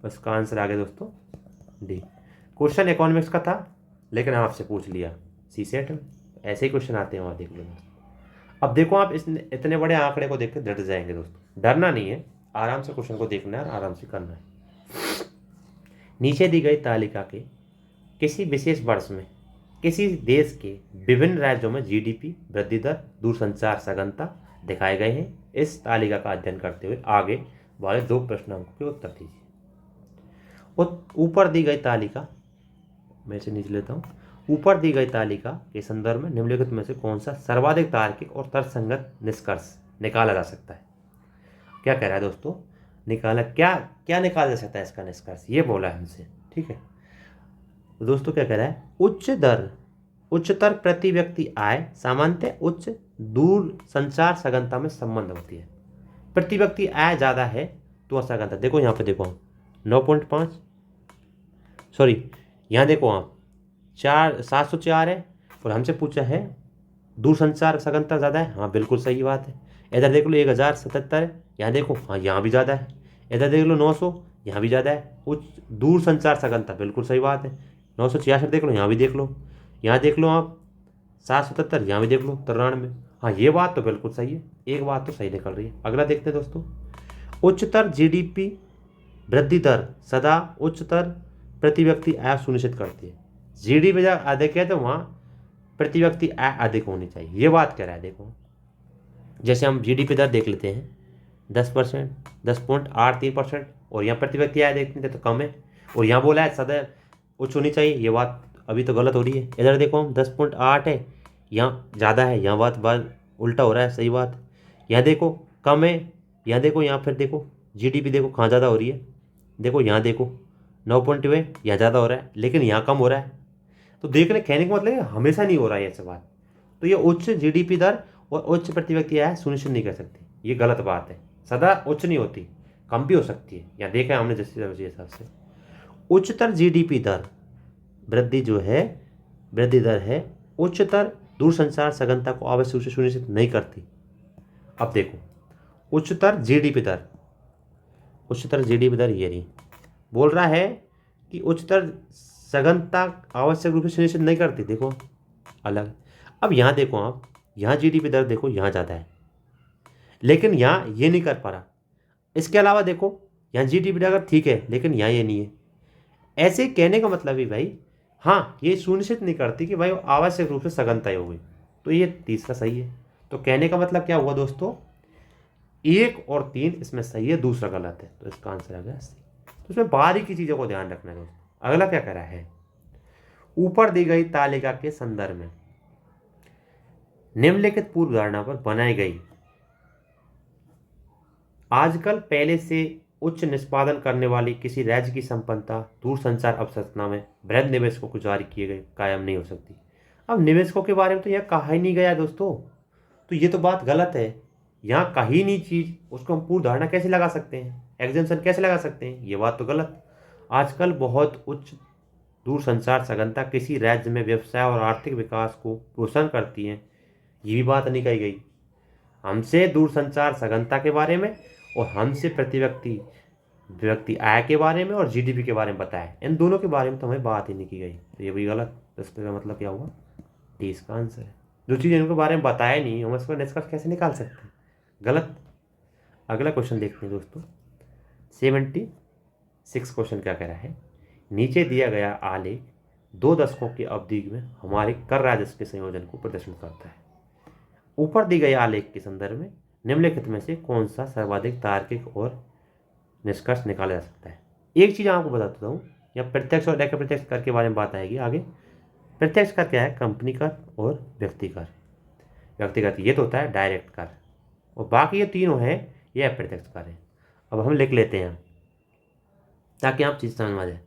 उसका आंसर आ गया दोस्तों डी। क्वेश्चन इकोनॉमिक्स का था लेकिन आपसे पूछ लिया CSET में, ऐसे ही क्वेश्चन आते हैं वहाँ, देख लो। अब देखो आप इस इतने बड़े आंकड़े को देख के डर जाएंगे दोस्तों, डरना नहीं है, आराम से क्वेश्चन को देखना है और आराम से करना है। नीचे दी गई तालिका के किसी विशेष वर्ष में किसी देश के विभिन्न राज्यों में GDP वृद्धि दर, दूरसंचार सघनता दिखाए गए हैं। इस तालिका का अध्ययन करते हुए आगे वाले 2 प्रश्नों के उत्तर दीजिए। ऊपर दी गई तालिका, मैं इसे नीचे लेता हूँ, ऊपर दी गई तालिका के संदर्भ में निम्नलिखित में से कौन सा सर्वाधिक तार्किक और तर्कसंगत निष्कर्ष निकाला जा सकता है। क्या कह रहा है दोस्तों, निकाला क्या क्या निकाला जा सकता है इसका निष्कर्ष, ये बोला है हमसे, ठीक है। तो दोस्तों क्या कह रहा है, उच्चतर प्रति व्यक्ति आय सामान्यतः उच्च दूर संचार सघनता में संबंध होती है। प्रति व्यक्ति आय ज़्यादा है तो सघनता, देखो यहाँ पे देखो 9.5, सॉरी यहाँ देखो आप 704 है, और हमसे पूछा है दूरसंचार सघनता ज़्यादा है, हाँ बिल्कुल सही बात है। इधर देख लो 1077 है, यहाँ देखो हाँ यहाँ भी ज़्यादा है। इधर देख लो 900, यहाँ भी ज़्यादा है। उच्च दूरसंचार सघनता बिल्कुल सही बात है। 966 देख लो, यहाँ भी देख लो, यहाँ देख लो आप 777, यहाँ भी देख लो 93, हाँ ये बात तो बिल्कुल सही है, एक बात तो सही निकल रही है। अगला देखते हैं दोस्तों, उच्चतर GDP वृद्धि दर सदा उच्चतर प्रति व्यक्ति आय सुनिश्चित करती है। GDP जब अधिक है तो वहाँ प्रति व्यक्ति आय अधिक होनी चाहिए, ये बात कह रहा है। देखो जैसे हम GDP दर देख लेते हैं 10%, 10.83%, और यहाँ प्रति व्यक्ति आय देखते हैं तो कम है, और यहाँ बोला है सदा उच्च होनी चाहिए, ये बात अभी तो गलत हो रही है। इधर देखो हम 10.8 है, यहाँ ज़्यादा है, यहाँ बात उल्टा हो रहा है, सही बात। यहाँ देखो कम है, यहाँ देखो, यहाँ फिर देखो GDP देखो कहाँ ज़्यादा हो रही है, देखो यहाँ देखो 9.2 है, यहाँ ज़्यादा हो रहा है लेकिन यहाँ कम हो रहा है। तो देखने कहने का मतलब हमेशा नहीं हो रहा है ऐसा बात, तो ये उच्च GDP दर और उच्च प्रति व्यक्ति आय सुनिश्चित नहीं कर सकती, ये गलत बात है। सदा उच्च नहीं होती, कम भी हो सकती है, यहाँ देखा है हमने जिस हिसाब से। उच्चतर GDP दर वृद्धि जो है, वृद्धि दर है, उच्चतर दूरसंचार सघनता को आवश्यक रूप से सुनिश्चित नहीं करती। अब देखो उच्चतर GDP दर, उच्चतर GDP दर ये नहीं बोल रहा है कि उच्चतर सघनता आवश्यक रूप से सुनिश्चित नहीं करती, देखो अलग। अब यहाँ देखो आप, यहाँ GDP दर देखो यहाँ ज़्यादा है लेकिन यहाँ ये नहीं कर पा रहा। इसके अलावा देखो यहाँ GDP दर ठीक है लेकिन यहाँ ये नहीं है। ऐसे कहने का मतलब ही भाई, हाँ ये सुनिश्चित नहीं करती कि भाई आवश्यक रूप से सघनता होगी, तो ये तीसरा सही है। तो कहने का मतलब क्या हुआ दोस्तों, 1 और 3 इसमें सही है, दूसरा गलत है, तो इसका आंसर आ गया सी। तो इसमें बारीकी की चीज़ों को ध्यान रखना है दोस्तों। अगला क्या करा है, ऊपर दी गई तालिका के संदर्भ में निम्नलिखित पूर्व धारणा पर बनाई गई आजकल पहले से उच्च निष्पादन करने वाली किसी राज्य की संपन्नता दूरसंचार अवसंरचना में वृहद निवेशकों को जारी किए गए कायम नहीं हो सकती। अब निवेशकों के बारे में तो यह कहा ही नहीं गया दोस्तों, तो ये तो बात गलत है, यहाँ कही नहीं चीज़, उसको हम पूर्व धारणा कैसे लगा सकते हैं, एग्जाम्पशन कैसे लगा सकते हैं, ये बात तो गलत। आजकल बहुत उच्च दूरसंचार सघनता किसी राज्य में व्यवसाय और आर्थिक विकास को प्रोत्साहन करती है, ये भी बात नहीं कही गई। हमसे दूरसंचार सघनता के बारे में और हमसे प्रति व्यक्ति आय के बारे में और जीडीपी के बारे में बताया। इन दोनों के बारे में तो हमें बात ही नहीं की गई, तो ये भी गलत। तो इसका मतलब क्या हुआ, डी इसका आंसर है। जो चीज़ इनके बारे में बताया नहीं, हम इसका निष्कर्ष कैसे निकाल सकते हैं, गलत। अगला क्वेश्चन देखते हैं दोस्तों, 76 क्वेश्चन क्या कह रहा है। नीचे दिया गया आलेख 2 दशकों की अवधि में हमारे कर राजस्व के संयोजन को प्रदर्शित करता है। ऊपर दी गई आलेख के संदर्भ में निम्नलिखित में से कौन सा सर्वाधिक तार्किक और निष्कर्ष निकाला जा सकता है। एक चीज़ आपको बता देता हूँ, या प्रत्यक्ष और अप्रत्यक्ष कर के बारे में बात आएगी आगे। प्रत्यक्ष कर क्या है, कंपनी कर और व्यक्ति कर। व्यक्तिगत ये तो होता है डायरेक्ट कर, और बाकी ये तीनों है ये अप्रत्यक्ष कर है। अब हम लिख लेते हैं ताकि आप चीज़ समझ में आ जाए।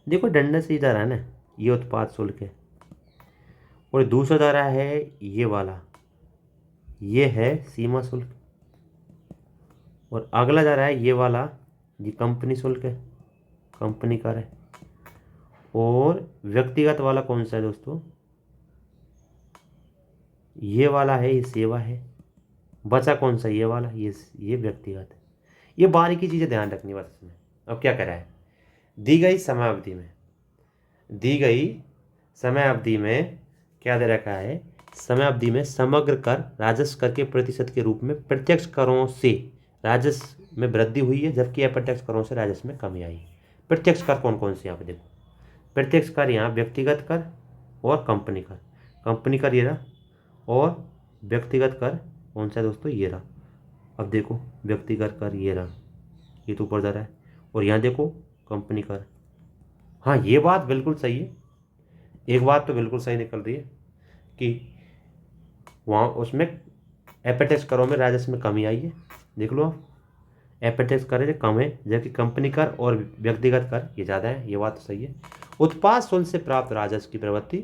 देखो डंडा से इधर है ना, ये उत्पाद शुल्क है, और दूसरा धारा है ये वाला, ये है सीमा शुल्क, और अगला जा रहा है ये वाला, ये कंपनी शुल्क है, कंपनी कर है। और व्यक्तिगत वाला कौन सा है दोस्तों, ये वाला है, ये सेवा है। बचा कौन सा, ये वाला, ये व्यक्तिगत है। ये बारीकी चीज़ें ध्यान रखनी बस इसमें। अब क्या करा है, दी गई समय अवधि में क्या दे रखा है, समय अवधि में समग्र कर राजस्व कर के प्रतिशत के रूप में प्रत्यक्ष करों से राजस्व में वृद्धि हुई है, जबकि अप्रत्यक्ष करों से राजस्व में कमी आई है। प्रत्यक्ष कर कौन कौन से यहाँ पे देखो, प्रत्यक्ष कर यहाँ व्यक्तिगत कर और कंपनी कर। कंपनी कर ये रहा, और व्यक्तिगत कर कौन सा है दोस्तों, ये रहा। अब देखो व्यक्तिगत कर ये रहा, ये तो ऊपर जा रहा है, और यहाँ देखो कंपनी कर। हाँ ये बात बिल्कुल सही है, एक बात तो बिल्कुल सही निकल रही है कि वहाँ उसमें अप्रत्यक्ष करों में राजस्व में कमी आई है। देख लो आप, अप्रत्यक्ष कर जो कम है, जबकि कंपनी कर और व्यक्तिगत कर ये ज़्यादा है, ये बात तो सही है। उत्पाद शुल्क से प्राप्त राजस्व की प्रवृत्ति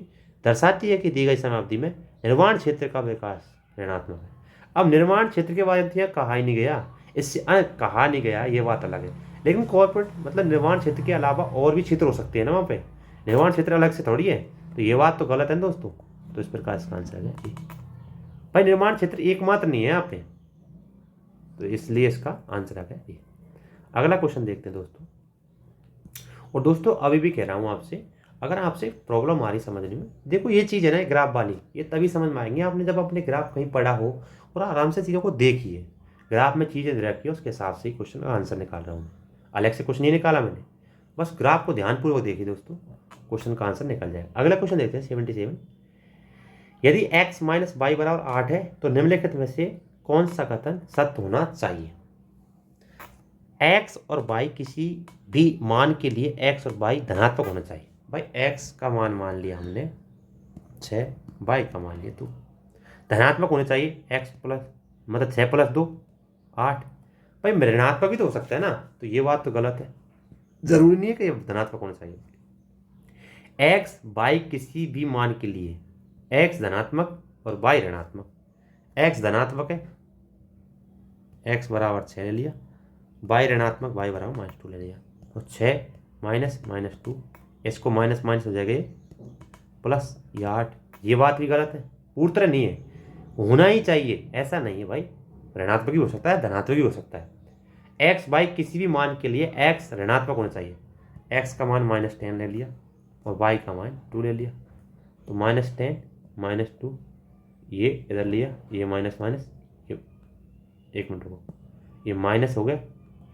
दर्शाती है कि दी गई समयावधि में निर्माण क्षेत्र का विकास ऋणात्मक है। अब निर्माण क्षेत्र के बारे में तो कहा ही नहीं गया, इससे कहा नहीं गया, ये बात अलग है। लेकिन कॉर्पोरेट मतलब निर्माण क्षेत्र के अलावा और भी क्षेत्र हो सकते हैं ना वहाँ पे, निर्माण क्षेत्र अलग से थोड़ी है, तो ये बात तो गलत है दोस्तों। तो इस प्रकार इसका आंसर है भाई, निर्माण क्षेत्र एकमात्र नहीं है यहाँ पे, तो इसलिए इसका आंसर आ गया ये। अगला क्वेश्चन देखते हैं दोस्तों। और दोस्तों अभी भी कह रहा हूँ आपसे, अगर आपसे प्रॉब्लम आ रही समझने में, देखो ये चीज़ है ना ग्राफ वाली, ये तभी समझ में आएंगे आपने जब अपने ग्राफ कहीं पढ़ा हो और आराम से चीज़ों को देखिए। ग्राफ में चीज़ें रखी उसके हिसाब से ही क्वेश्चन का आंसर निकाल रहा हूँ, अलग से कुछ नहीं निकाला मैंने, बस ग्राफ को ध्यानपूर्वक देखिए दोस्तों, क्वेश्चन का आंसर निकल जाएगा। अगला क्वेश्चन देखते हैं 77। यदि x माइनस वाई बराबर 8 है तो निम्नलिखित में से कौन सा कथन सत्य होना चाहिए। x और y किसी भी मान के लिए x और y धनात्मक होना चाहिए। भाई x का मान लिया हमने 6, y का मान लिया 2, धनात्मक होने चाहिए। x प्लस मतलब 6 प्लस 2 8, भाई ऋणात्मक भी तो हो सकता है ना, तो ये बात तो गलत है, जरूरी नहीं है कि धनात्मक होना चाहिए। x y किसी भी मान के लिए x धनात्मक और y ऋणात्मक, x धनात्मक है x बराबर 6 ले लिया, y ऋणात्मक y बराबर -2 ले लिया, और 6 माइनस -2, इसको माइनस माइनस हो जाएगा ये प्लस, या 8, ये बात भी गलत है, पूरी तरह नहीं है, होना ही चाहिए ऐसा नहीं है भाई, ऋणात्मक भी हो सकता है धनात्मक भी हो सकता है। x y किसी भी मान के लिए x ऋणात्मक होना चाहिए, x का मान -10 ले लिया और y का मान 2 ले लिया, तो -10 -2, ये इधर लिया, ये माइनस माइनस, ये एक मिनट रुको, ये माइनस हो गया,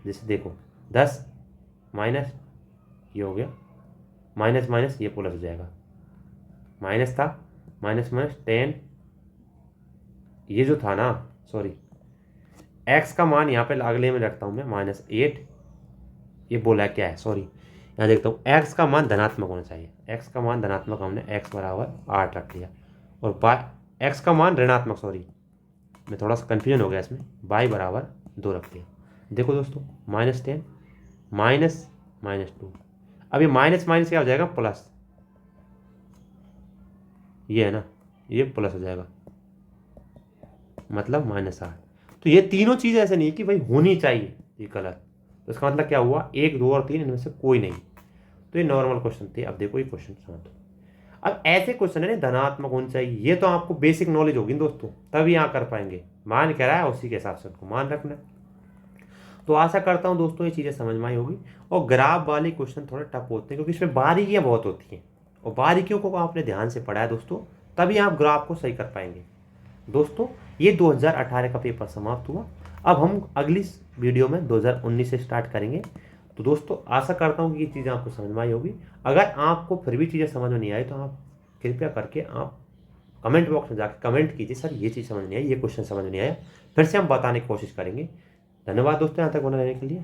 जैसे देखो 10 माइनस ये हो गया, माइनस माइनस ये प्लस हो जाएगा, माइनस था माइनस माइनस 10, ये जो था ना सॉरी, x का मान यहाँ पे अगले में रखता हूँ मैं -8, ये बोला क्या है सॉरी, यहाँ देखता हूँ x का मान धनात्मक होना चाहिए, x का मान धनात्मक हमने x बराबर 8 रख लिया, और x का मान ऋणात्मक, सॉरी मैं थोड़ा सा कन्फ्यूजन हो गया इसमें, y बराबर 2 रख लिया। देखो दोस्तों -10 -2, अब ये माइनस माइनस क्या हो जाएगा प्लस, ये है ना, ये प्लस हो जाएगा, मतलब -8। तो ये तीनों चीज़ ऐसे नहीं है कि भाई होनी चाहिए, ये गलत, तो इसका मतलब क्या हुआ 1 2 और 3 इनमें से कोई नहीं, तो ये नॉर्मल क्वेश्चन थे। अब देखो ये क्वेश्चन समझो, अब ऐसे क्वेश्चन है धनात्मक ऊंचाई, ये तो आपको बेसिक नॉलेज होगी दोस्तों, तभी यहाँ कर पाएंगे। मान कह रहा है उसी के हिसाब से उनको मान रखना। तो आशा करता हूँ दोस्तों ये चीज़ें समझ में आई होगी। और ग्राफ वाले क्वेश्चन थोड़े टफ होते हैं क्योंकि इसमें बारीकियाँ बहुत होती हैं, और बारीकियों को आपने ध्यान से पढ़ा है दोस्तों, तभी आप ग्राफ को सही कर पाएंगे। दोस्तों ये 2018 का पेपर समाप्त हुआ। अब हम अगली वीडियो में 2019 से स्टार्ट करेंगे। तो दोस्तों आशा करता हूँ कि ये चीज़ें आपको समझ में आई होगी। अगर आपको फिर भी चीज़ें समझ में नहीं आई तो आप कृपया करके आप कमेंट बॉक्स में जाकर कमेंट कीजिए, सर ये चीज़ समझ नहीं आई, ये क्वेश्चन समझ नहीं आया, फिर से हम बताने की कोशिश करेंगे। धन्यवाद दोस्तों यहाँ तक बने रहने के लिए।